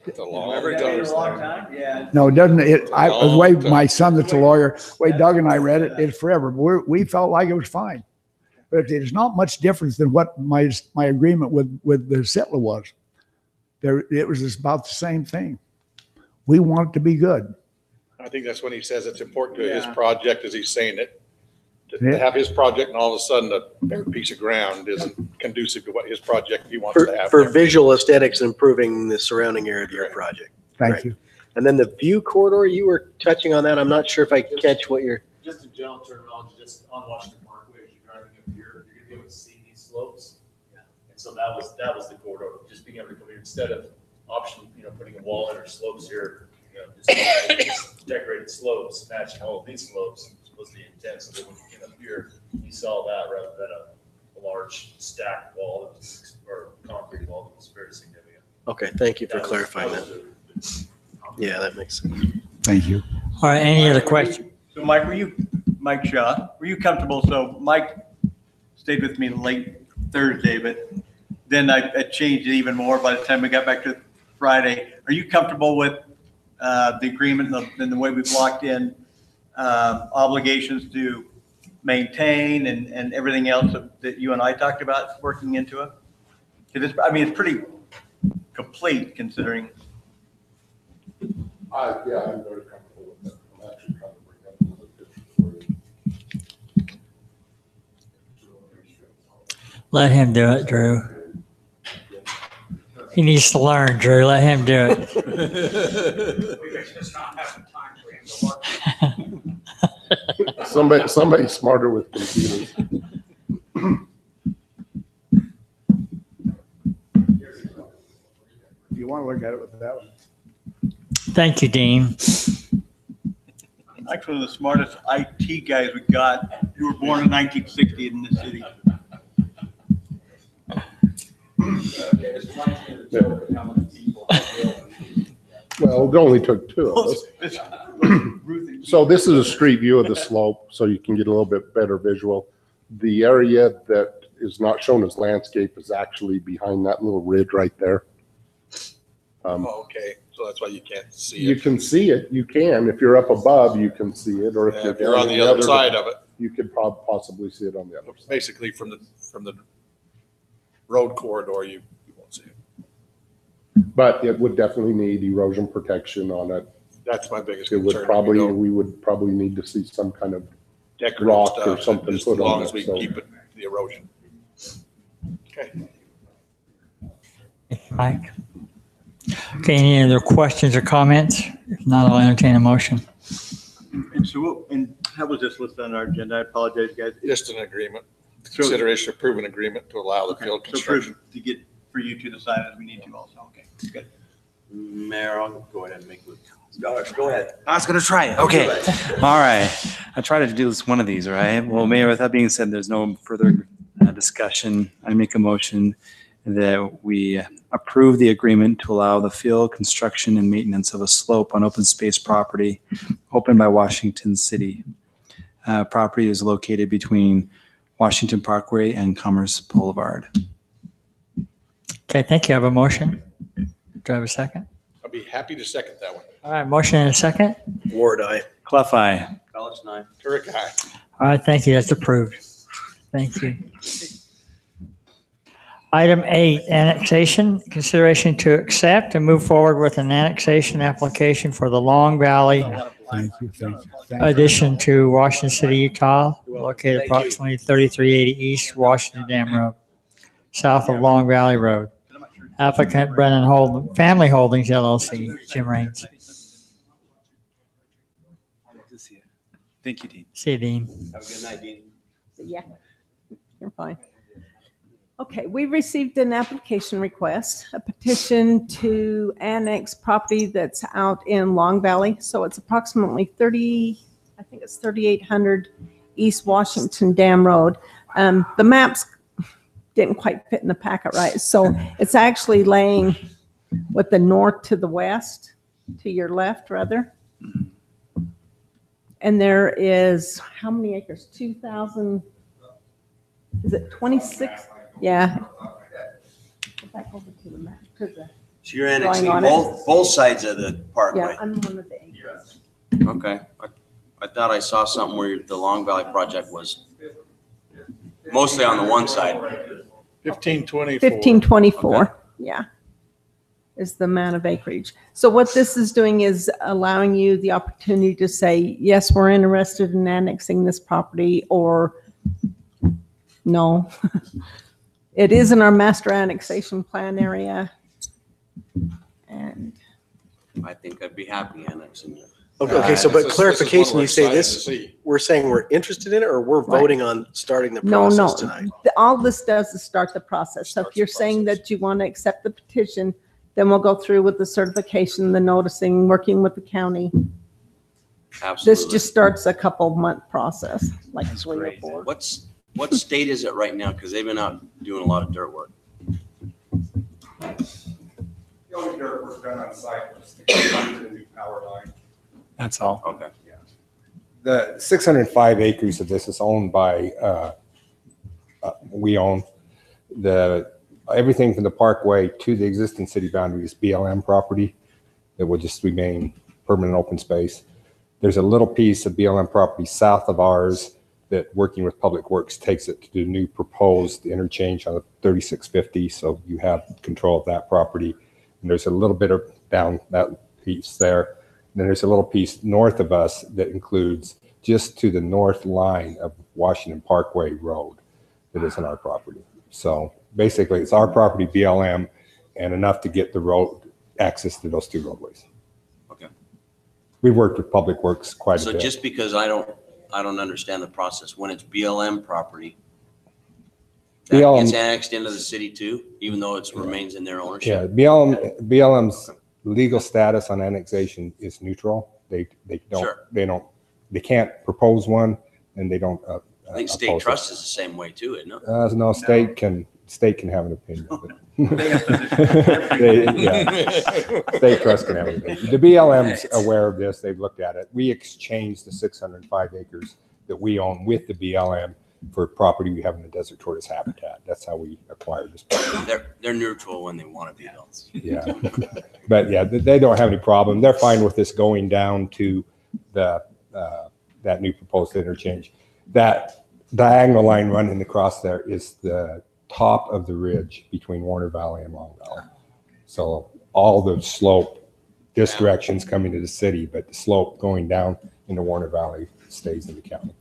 It's a long Ever time. taken a long time? Yeah. No, doesn't it? The way Long time. my son that's a lawyer, the way Doug and I read it, it's forever. But we felt like it was fine. But it's not much difference than what my agreement with the Sitla was. It was just about the same thing. We want it to be good. I think that's when he says it's important to his Yeah. project, as he's saying it. To Yeah. have his project and all of a sudden a bare piece of ground isn't conducive to what his project he wants to have. For there. visual aesthetics and improving the surrounding area of your project. Thank Right. you. And then the view corridor, you were touching on that. I'm not sure if I catch what you're. Just in general terminology, just on Washington Parkway, as you're driving up here, you're gonna be able to see these slopes. And so that was the corridor, just being able to come here instead of option, putting a wall in or slopes here, just decorated slopes, matching all of these slopes was the intent. So that when you came up here, you saw that rather than a large stacked wall that was, or concrete wall that was very significant. Okay, thank you for That was- clarifying that that. was Yeah, that makes sense. Thank you. All right, any other questions? So Mike, Mike Shaw, were you comfortable? So Mike stayed with me late Thursday, but then I changed it even more by the time we got back to Friday. Are you comfortable with the agreement and the way we've locked in obligations to maintain and everything else that you and I talked about working into it? Because it's pretty complete considering. Yeah, I'm very comfortable with that. I'm actually trying to bring up another picture for you. Let him do it, Drew. He needs to learn, Drew. Let him do it. Somebody smarter with computers. You want to look at it with that one. Thank you, Dean. Actually, one of the smartest IT guys we got, who were born in 1960 in this city. Well, it only took two of us. So this is a street view of the slope, so you can get a little bit better visual. The area that is not shown as landscape is actually behind that little ridge right there. Okay, so that's why you can't see You it. can see it, you can. If you're up above, you can see it, or Yeah, if you're on the other side of it, you could possibly see it on the other side. basically from the road corridor, you won't see it. But it would definitely need erosion protection on it. That's my biggest It would concern. we would probably need to see some kind of Decorative rock or stuff, something just put as long on as it, we so. keep it, the erosion. Okay. Mike? Okay, any other questions or comments? If not, I'll entertain a motion. And so, and how was this listed on our agenda? I apologize, guys. Just an agreement, consideration of proven agreement to allow the field So construction. to get for you to decide as we need to also. Okay, good. Mayor, I'll go ahead and make it. Go ahead. I was gonna try it. Okay. All right. I tried to do this one of these, all right? Well, Mayor, with that being said, there's no further discussion. I make a motion that we approve the agreement to allow the fill, construction, and maintenance of a slope on open space property opened by Washington City. Property is located between Washington Parkway and Commerce Boulevard. Okay, thank you. I have a motion. Do I have a second? I'd be happy to second that one. All right, motion and a second. Ward, aye. Clough, aye. College 9. Turek, aye. All right, thank you. That's approved. Thank you. Item 8, annexation. Consideration to accept and move forward with an annexation application for the Long Valley Thank you, thank you. Thank you. addition to Washington City, Utah, located approximately 3380 East Washington Dam Road, south of Long Valley Road. Applicant Brennan Family Holdings LLC, Jim Raines. Thank you, Dean. See you, Dean. Have a good night, Dean. Yeah, you're fine. Okay, we received an application request, a petition to annex property that's out in Long Valley. So it's approximately 3,800 East Washington Dam Road. The maps didn't quite fit in the packet right. So it's actually laying with the north to the west, to your left rather. And there is, how many acres? 2,000, is it 26? Yeah. Go back over to the map, to the So you're annexing drawing on it. both sides of the parkway? Yeah, I'm one of the acres. Okay. I thought I saw something where the Long Valley project was mostly on the one side. 1524. 1524, yeah, is the amount of acreage. So what this is doing is allowing you the opportunity to say, yes, we're interested in annexing this property, or no. It is in our master annexation plan area. And I think I'd be happy annexing it. Okay, so but This is clarification, one you say we're this, excited to see. we're saying we're interested in it, or we're Right. voting on starting the no, process no, tonight? all this does is start the process. So if you're saying that you want to accept the petition, then we'll go through with the certification, the noticing, working with the county. Absolutely. This just starts a couple month process, like 3 or 4. What state is it right now? Because they've been out doing a lot of dirt work. The only dirt work done on site was to get the new power line. That's all. Okay. The 605 acres of this is owned by, we own everything from the parkway to the existing city boundary is BLM property that will just remain permanent open space. There's a little piece of BLM property south of ours that, working with Public Works, takes it to the new proposed interchange on the 3650. So you have control of that property. And there's a little bit of down that piece there. And then there's a little piece north of us that includes just to the north line of Washington Parkway Road that is in our property. So basically it's our property, BLM, and enough to get the road access to those two roadways. Okay. We've worked with Public Works quite a So bit. just because I don't understand the process, when it's BLM property, that BLM gets annexed into the city too, even though it remains in their Yeah, ownership? BLM's legal status on annexation is neutral. They Sure. they can't propose one, and they don't. I think state oppose it. trust is the same way too, isn't it? No, state can have an opinion. But State trust can have an opinion. The BLM's aware of this. They've looked at it. We exchanged the 605 acres that we own with the BLM for property we have in the desert tortoise habitat. That's how we acquired this property. They're neutral when they want to be though. Yeah, but yeah, they don't have any problem. They're fine with this going down to the that new proposed interchange. That diagonal line running across there is the top of the ridge between Warner Valley and Long Valley. So all the slope, this direction's coming to the city, but the slope going down into Warner Valley stays in the county.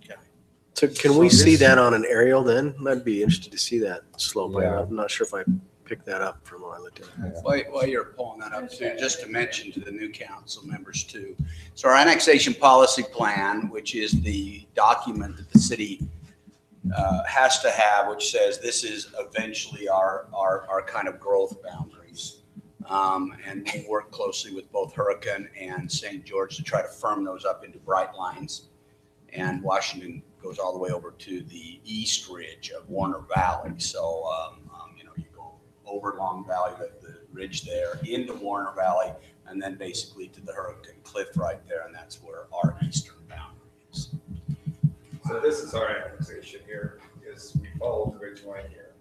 So can we see that on an aerial then? I'd be interested to see that slope. Yeah. I'm not sure if I picked that up from what I looked at. While you're pulling that up too, just to mention to the new council members too. So our annexation policy plan, which is the document that the city has to have, which says this is eventually our kind of growth boundaries. And we work closely with both Hurricane and St. George to try to firm those up into bright lines. And Washington goes all the way over to the east ridge of Warner Valley. So, you go over Long Valley, the ridge there, into Warner Valley, and then basically to the Hurricane Cliff right there. And that's where our eastern boundary is. So this is our annexation here, is we follow the ridge line here.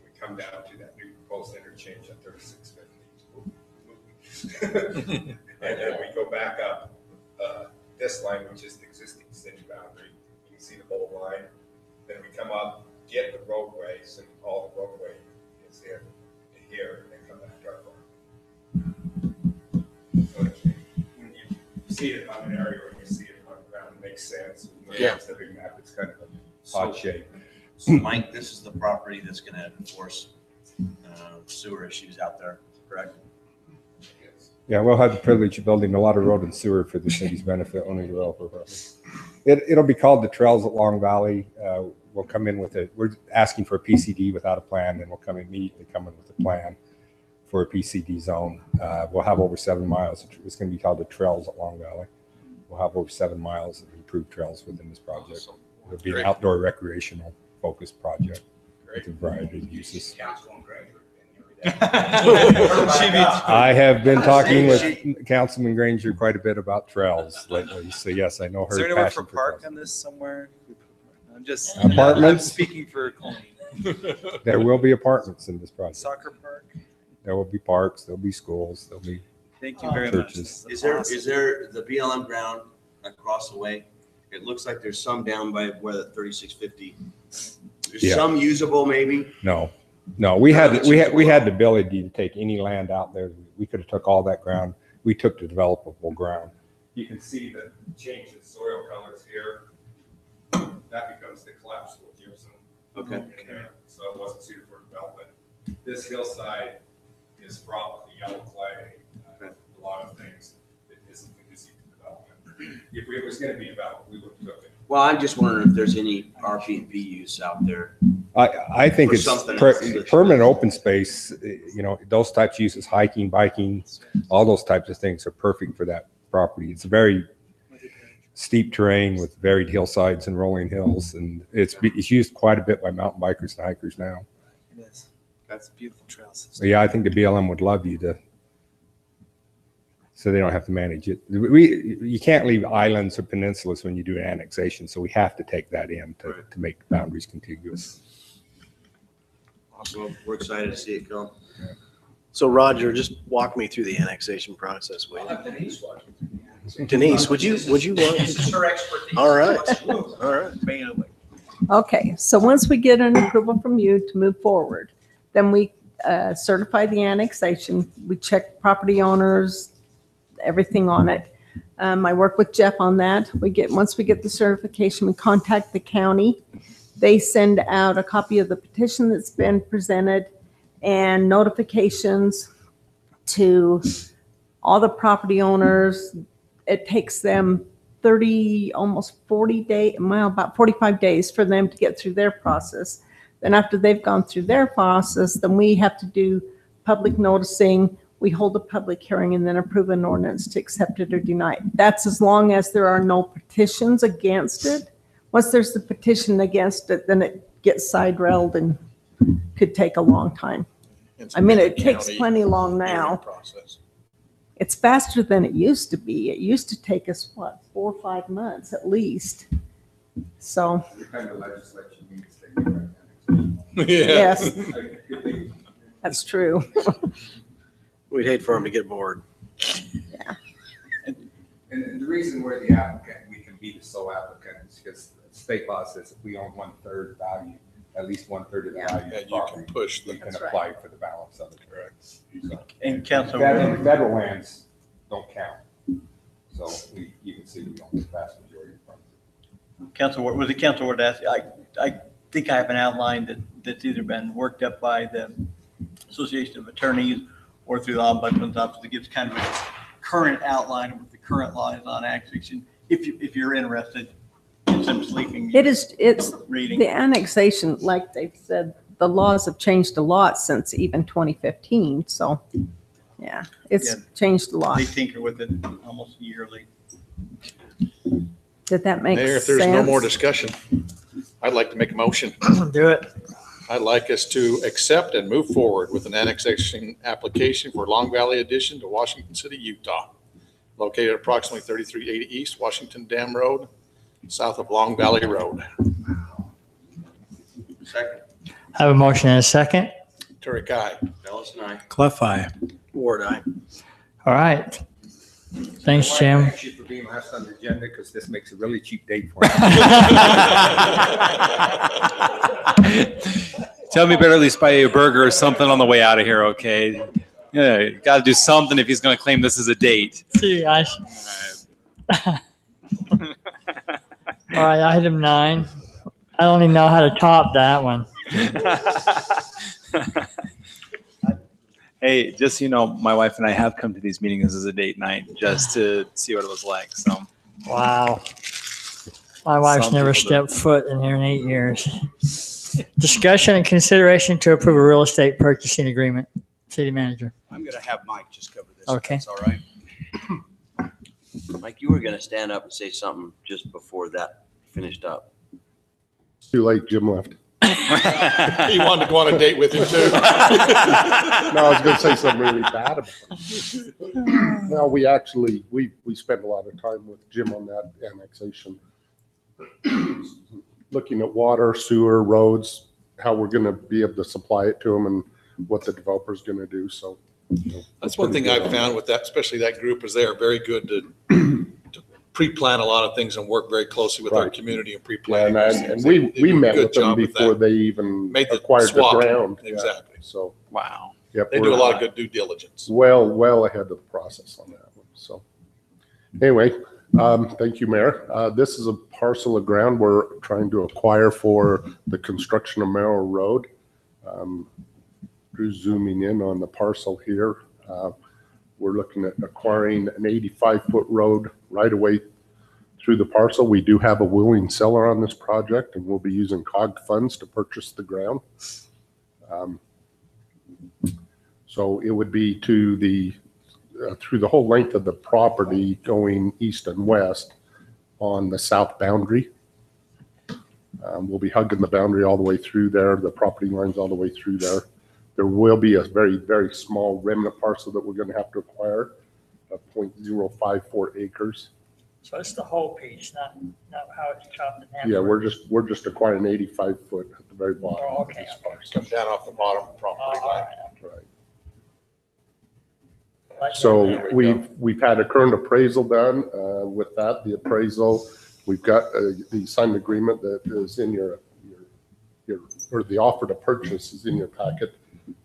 We come down to that new proposed interchange at 3650. And then we go back up this line, which is the existing city boundary. You can see the bold line. Then we come up, get the roadways, and all the roadway is in here, and then come back to our farm. So when you see it on an area, or you see it on the ground, it makes sense. Yeah. It's the big map, it's kind of a odd shape. So Mike, this is the property that's gonna enforce sewer issues out there, correct? Yeah, we'll have the privilege of building a lot of road and sewer for the city's benefit, only developer property. It'll be called the Trails at Long Valley. We'll come in with we're asking for a PCD without a plan, and we'll immediately come in with a plan for a PCD zone. We'll have over 7 miles. It's going to be called the Trails at Long Valley. We'll have over 7 miles of improved trails within this project. It'll be an outdoor recreational focused project with a variety of uses. I have been talking with Councilman Granger quite a bit about trails lately, so yes, I know her. Is there anywhere passion for for park trails. on this somewhere? I'm just Apartments? I'm speaking for Colleen. There will be apartments in this project. Soccer park. There will be parks, there'll be schools, there'll be Thank you very much. churches. Is there the BLM ground across the way? It looks like there's some down by where the 3650. There's Yeah. some usable maybe. No, we had the ability to take any land out there. We could have took all that ground. We took the developable ground. You can see the change in soil colors here. That becomes the collapsible gypsum. Okay. In there. So it wasn't suited for development. This hillside is fraught with yellow clay, a lot of things that isn't conducive to development. If it was going to be developed, we would have took it. Well, I'm just wondering if there's any RP&B use out there. I think For it's something else. permanent open space, those types of uses, hiking, biking, all those types of things are perfect for that property. It's a very steep terrain with varied hillsides and rolling hills, and it's used quite a bit by mountain bikers and hikers now. It is. That's a beautiful trail system. So yeah, I think the BLM would love you to, so they don't have to manage it. You can't leave islands or peninsulas when you do an annexation, so we have to take that in to make boundaries contiguous. Well, we're excited to see it go. So Roger, just walk me through the annexation process, will you? Denise, would you want? This is her expertise. All right. All right. Okay, so once we get an approval from you to move forward, then we certify the annexation. We check property owners, everything on it. I work with Jeff on that. Once we get the certification, we contact the county. They send out a copy of the petition that's been presented and notifications to all the property owners. It takes them almost 40 days, about 45 days for them to get through their process. Then after they've gone through their process, then we have to do public noticing. We hold a public hearing and then approve an ordinance to accept it or deny it. That's as long as there are no petitions against it. Once there's the petition against it, then it gets side-railed and could take a long time. I mean, it takes plenty long now. It's faster than it used to be. It used to take us, 4 or 5 months at least. So. The kind of legislation needs to Yes, that's true. We'd hate for them to get bored. Yeah. And the reason we're the applicant, we can be the sole applicant, is because state law says if we own 1/3 value, at least 1/3 of the value of the property, you can apply for the balance of it. Correct. So, And council. Federal lands don't count. So you can see we own the vast majority of the property. Council, was the council word asked? I think I have an outline that's either been worked up by the Association of Attorneys or through the Ombudsman's office that gives kind of a current outline of what the current law is on annexation. If you're interested in since I'm sleeping. It's Reading. the annexation, like they've said, the laws have changed a lot since even 2015. So, yeah, it's Yeah. changed a lot. They tinker with it almost yearly. Did that make sense? Mayor, if there's no more discussion, I'd like to make a motion. Do it. I'd like us to accept and move forward with an annexation application for Long Valley addition to Washington City, Utah, located approximately 3380 East Washington Dam Road, south of Long Valley Road. Second. Have a motion and a second. Turek, aye. Ellis and I. Clef eye. Ward, aye. All right. Thanks, Jim. Thank you for being last on the agenda because this makes a really cheap date for me. Tell me better at least buy you a burger or something on the way out of here, okay? Yeah, you got to do something if he's going to claim this is a date. See you guys. All right, item 9. I don't even know how to top that one. Hey, just so you know, my wife and I have come to these meetings as a date night just to see what it was like. So, Wow. My wife's Some never people do. stepped foot in here in 8 years. Discussion and consideration to approve a real estate purchasing agreement. City manager. I'm going to have Mike just cover this. Okay. If that's all right. Mike, you were going to stand up and say something just before that finished up. It's too late, Jim left. He wanted to go on a date with you too. No, I was going to say something really bad about it. No, we actually, we spent a lot of time with Jim on that annexation. Looking at water, sewer, roads, how we're going to be able to supply it to them and what the developer's going to do. So That's one thing I've found with that, especially that group, is they are very good to pre-plan a lot of things and work very closely with our Right. community and Yeah, pre-planning. and They we do a met good with them job with before that. they even Made the acquired the swap. ground. Yeah, Exactly. So, wow. yep. They do we're a lot of good due diligence. well ahead of the process on that one. So anyway, thank you, Mayor. This is a parcel of ground we're trying to acquire for the construction of Merrill Road. Drew's zooming in on the parcel here. We're looking at acquiring an 85-foot road right away through the parcel. We do have a willing seller on this project, and we'll be using COG funds to purchase the ground. So it would be to the through the whole length of the property going east and west on the south boundary. We'll be hugging the boundary all the way through there, the property lines all the way through there. There will be a very, very small remnant parcel that we're going to have to acquire, 0.054 acres. So it's the whole piece, not how it's chopped in half. Yeah, we're just acquiring 85 foot at the very bottom. Oh, of okay. this parcel. Comes down off the bottom property All line. right. Right. Like So that. we've had a current appraisal done. With that, the appraisal, we've got the signed agreement that is in your or the offer to purchase is in your packet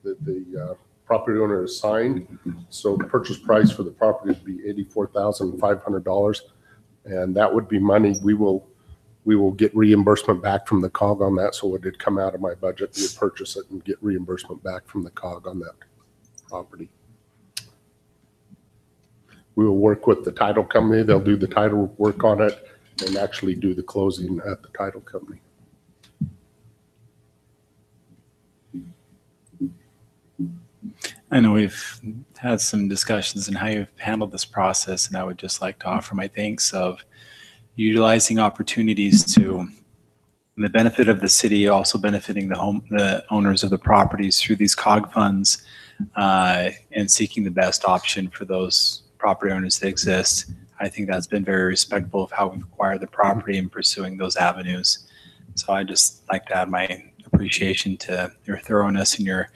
that the property owner has signed. So the purchase price for the property would be $84,500, and that would be money we will get reimbursement back from the COG on that. So it did come out of my budget to purchase it and get reimbursement back from the COG on that property. We will work with the title company. They'll do the title work on it and actually do the closing at the title company. I know we've had some discussions on how you've handled this process, and I would just like to offer my thanks of utilizing opportunities to the benefit of the city, also benefiting the owners of the properties through these COG funds, and seeking the best option for those property owners that exist. I think that's been very respectful of how we've acquired the property and pursuing those avenues. So I just like to add my appreciation to your thoroughness and your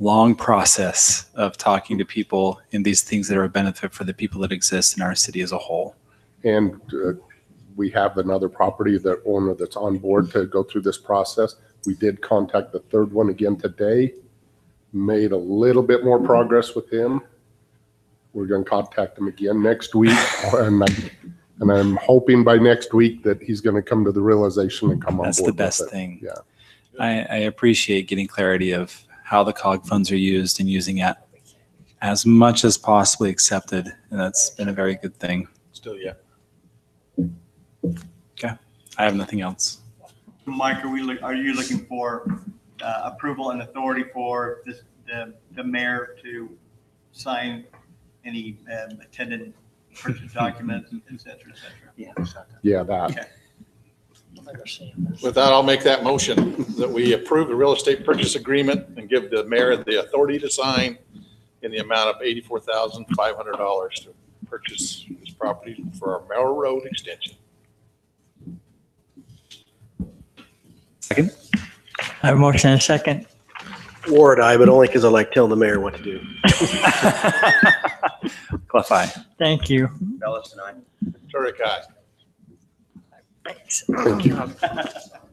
long process of talking to people in these things that are a benefit for the people that exist in our city as a whole. And we have another property that owner that's on board to go through this process. We did contact the third one again today, made a little bit more progress with him. We're going to contact him again next week. And I'm hoping by next week that he's going to come to the realization and come on board. That's the best thing. Yeah. I appreciate getting clarity of how the COG funds are used and using it as much as possibly accepted. And that's been a very good thing. Still, yeah. Okay. I have nothing else. Mike, are you looking for approval and authority for the mayor to sign any attendant purchase documents, et cetera, et cetera? Yeah, that. Okay. With that, I'll make that motion that we approve the real estate purchase agreement and give the mayor the authority to sign in the amount of $84,500 to purchase this property for our Merrill Road extension. Second. I have a motion and a second. Ward, aye, but only because I like telling the mayor what to do. Clef eye. Thank you. Bellis and I. Turek, aye. Thanks.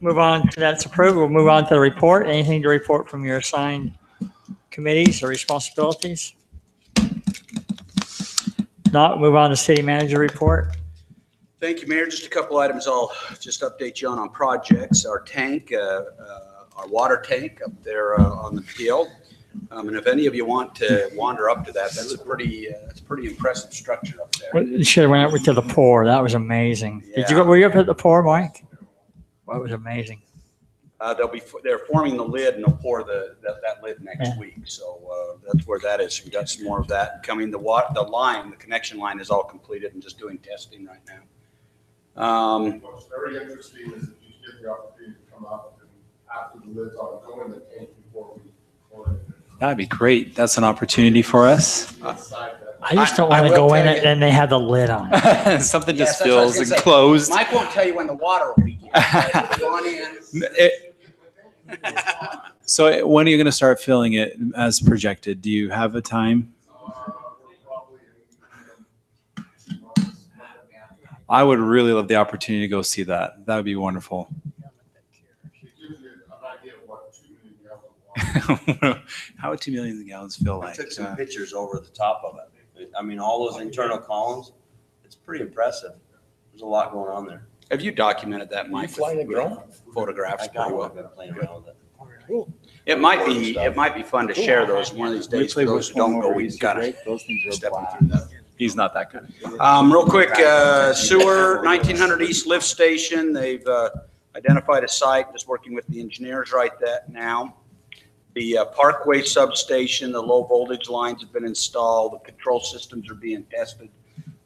Move on to that's approved. We'll move on to the report. Anything to report from your assigned committees or responsibilities? Not, move on to city manager report. Thank you, Mayor. Just a couple items I'll just update you on projects. Our tank, our water tank up there on the field. And if any of you want to wander up to that, that's a pretty impressive structure up there. You should have went up to the pour. That was amazing. Did you go, were you up at the pour, Mike? That was amazing. They're forming the lid and they'll pour that lid next week. So that's where that is. We got some more of that coming. The connection line is all completed and just doing testing right now. What's very interesting is that you get the opportunity to come up and after the lid's on, go in the tank before we pour it. That'd be great. That's an opportunity for us. I just don't want to go in it and they have the lid on. Something Yes, just that's what I was feels gonna say. enclosed. Mike won't tell you when the water will begin. Go on in. So when are you going to start filling it as projected? Do you have a time? I would really love the opportunity to go see that. That would be wonderful. How would 2 million gallons feel I like? took some pictures over the top of it. I mean, all those internal columns, it's pretty impressive. There's a lot going on there. Have you documented that, Mike? flying a drone? Photographs. I got one. I've been playing around with it. It might be fun to share those one of these days. For those who don't go, we can kind of those things are step them through that. He's not that good. Real quick, sewer, 1900 East Lift Station. They've identified a site, just working with the engineers right now. The Parkway substation, the low voltage lines have been installed. The control systems are being tested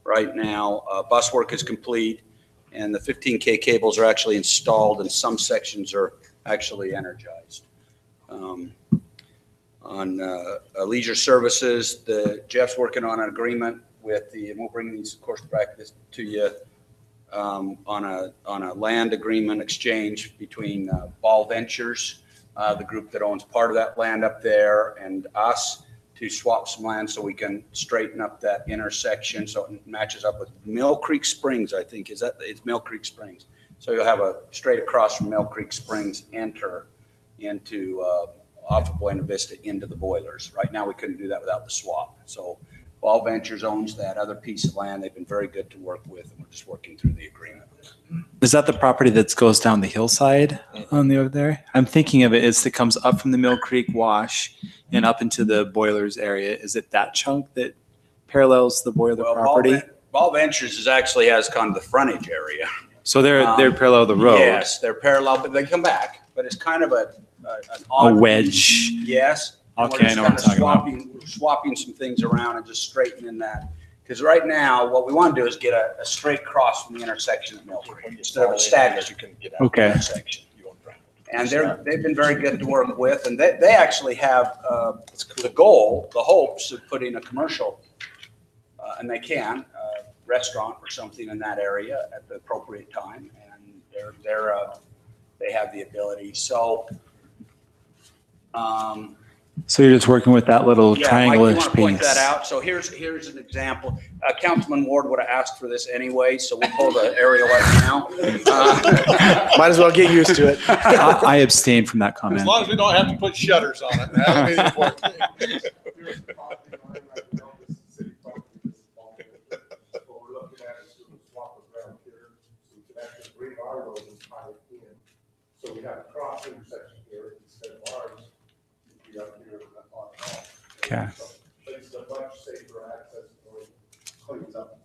right now. Bus work is complete, and the 15K cables are actually installed, and some sections are actually energized. On leisure services, Jeff's working on an agreement with and we'll bring these, of course, back to you on a land agreement exchange between Ball Ventures, the group that owns part of that land up there, and us to swap some land so we can straighten up that intersection so it matches up with Mill Creek Springs, I think. It's Mill Creek Springs. So you'll have a straight across from Mill Creek Springs enter into off of Buena Vista into the boilers. Right now, we couldn't do that without the swap. So Ball Ventures owns that other piece of land. They've been very good to work with, and we're just working through the agreement. Is that the property that goes down the hillside on the over there? I'm thinking of it as it comes up from the Mill Creek wash and up into the boilers area. Is it that chunk that parallels the boiler property? Ball Ventures actually has kind of the frontage area. So they're parallel the road. Yes, they're parallel, but they come back. But it's kind of an odd wedge. Yes. And we're Okay, I just know what I'm kind of talking about. swapping some things around and just straightening that. Because right now, what we want to do is get a straight cross from the intersection of Mill Creek instead of a staggered Okay. intersection. And they've been very good to work with, and they actually have the goal, the hopes of putting a commercial, and they can, restaurant or something in that area at the appropriate time, and they have the ability. So, So you're just working with that little yeah, Mike, you triangle-ish want to point piece. that out? So here's an example. Councilman Ward would have asked for this anyway, so we'll pull the aerial right now. Might as well get used to it. I abstain from that comment. As long as we don't have to put shutters on it. That'll be the important thing. So we have a cross intersection here instead of ours. Be up here on off. Okay. So it's a much safer access point, cleans up.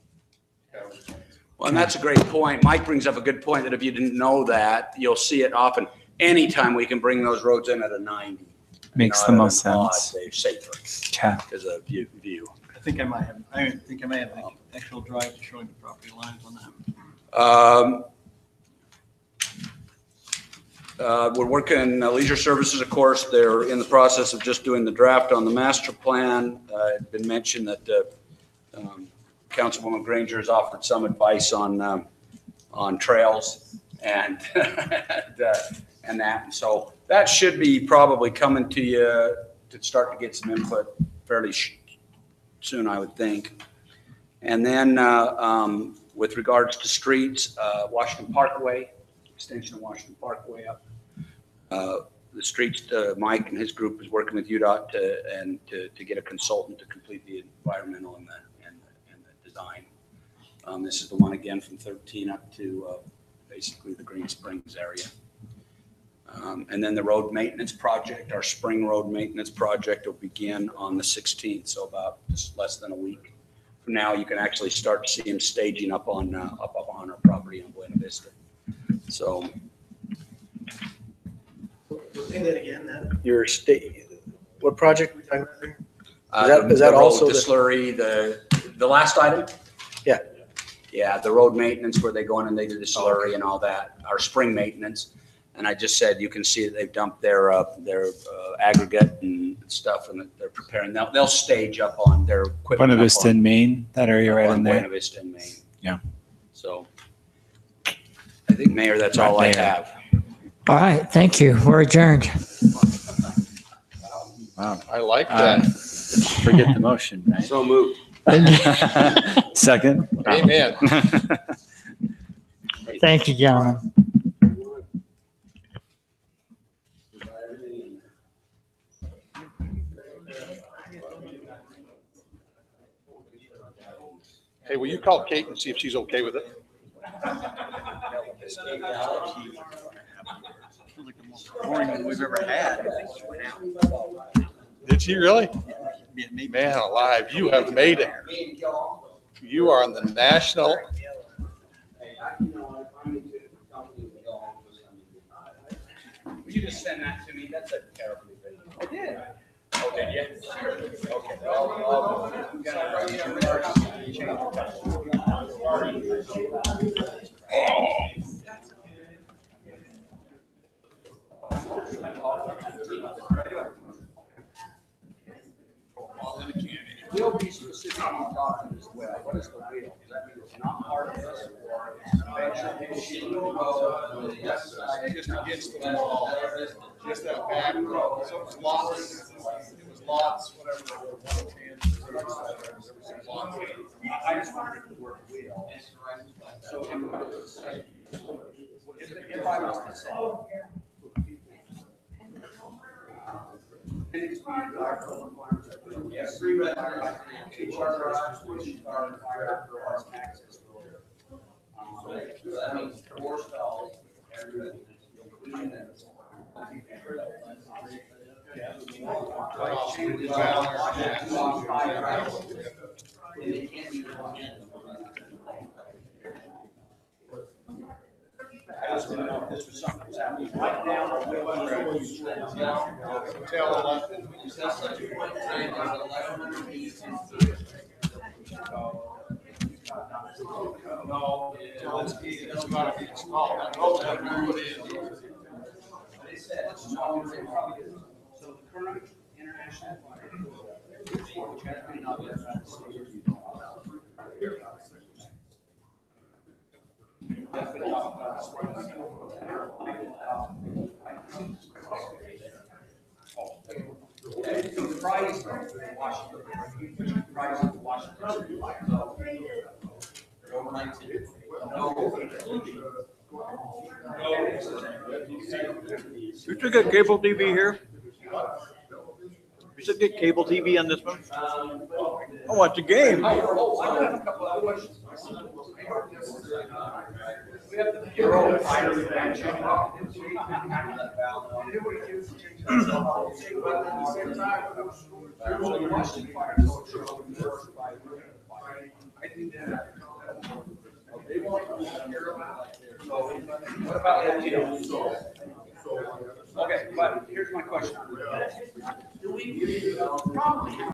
Well, and that's a great point. Mike brings up a good point that if you didn't know that, you'll see it often. Anytime we can bring those roads in at a 90. Makes you the know, most at an odd, sense. They're safer Okay. as a view. I think I may have the actual drive showing the property lines on that. We're working, Leisure Services, of course, they're in the process of just doing the draft on the master plan. It's been mentioned that Councilwoman Granger has offered some advice on trails and and that. And so that should be probably coming to you to start to get some input fairly soon, I would think. And then with regards to streets, Washington Parkway, extension of Washington Parkway up. The streets, Mike and his group is working with UDOT to get a consultant to complete the environmental and the design. This is the one again from 13 up to basically the Green Springs area. And then the road maintenance project, our spring road maintenance project will begin on the 16th. So about just less than a week from now, you can actually start to see them staging up on our property on Buena Vista. So. Say that again, then. Your state, what project we talking about? Is that the also road, the slurry, the last item? Yeah. Yeah, the road maintenance where they go in and they do the slurry and all that, our spring maintenance. And I just said, you can see that they've dumped their aggregate and stuff and that they're preparing. They'll stage up on their equipment. Buena Vista in Maine, that area right in there. Buena Vista in Maine. Yeah. So I think, Mayor, that's all I have. All right, thank you. We're adjourned. Wow. I like that. Forget the motion, right? So moved. Second. Amen. Thank you, gentlemen. Hey, will you call Kate and see if she's okay with it? Boring than we've ever had. Did she really? Man alive, you have made it. You are on the national. Will you just send that to me? That's a terrible thing. I did. Okay, yeah, sure. Okay. We'll be specific on talking as well. What is the wheel? Does that mean it's not part of this or it's Just against the wall. Just that back row. So it was lots, whatever they were, 110. Lots. I just wanted to work wheel. So if I was to say. Yes, 3 red lines, 2 charter lines, 1 car, fire after our access. So that means 4 stalls, including them. This was something that's happening right now. No, it's gotta be installed. I know that everybody is. They said it's not. So the current international fire, which has been up there. You still got cable TV here? You still get cable TV on this one? I watch the game. We have the Bureau of Fire Prevention. They want Well, you know, okay, but here's my question.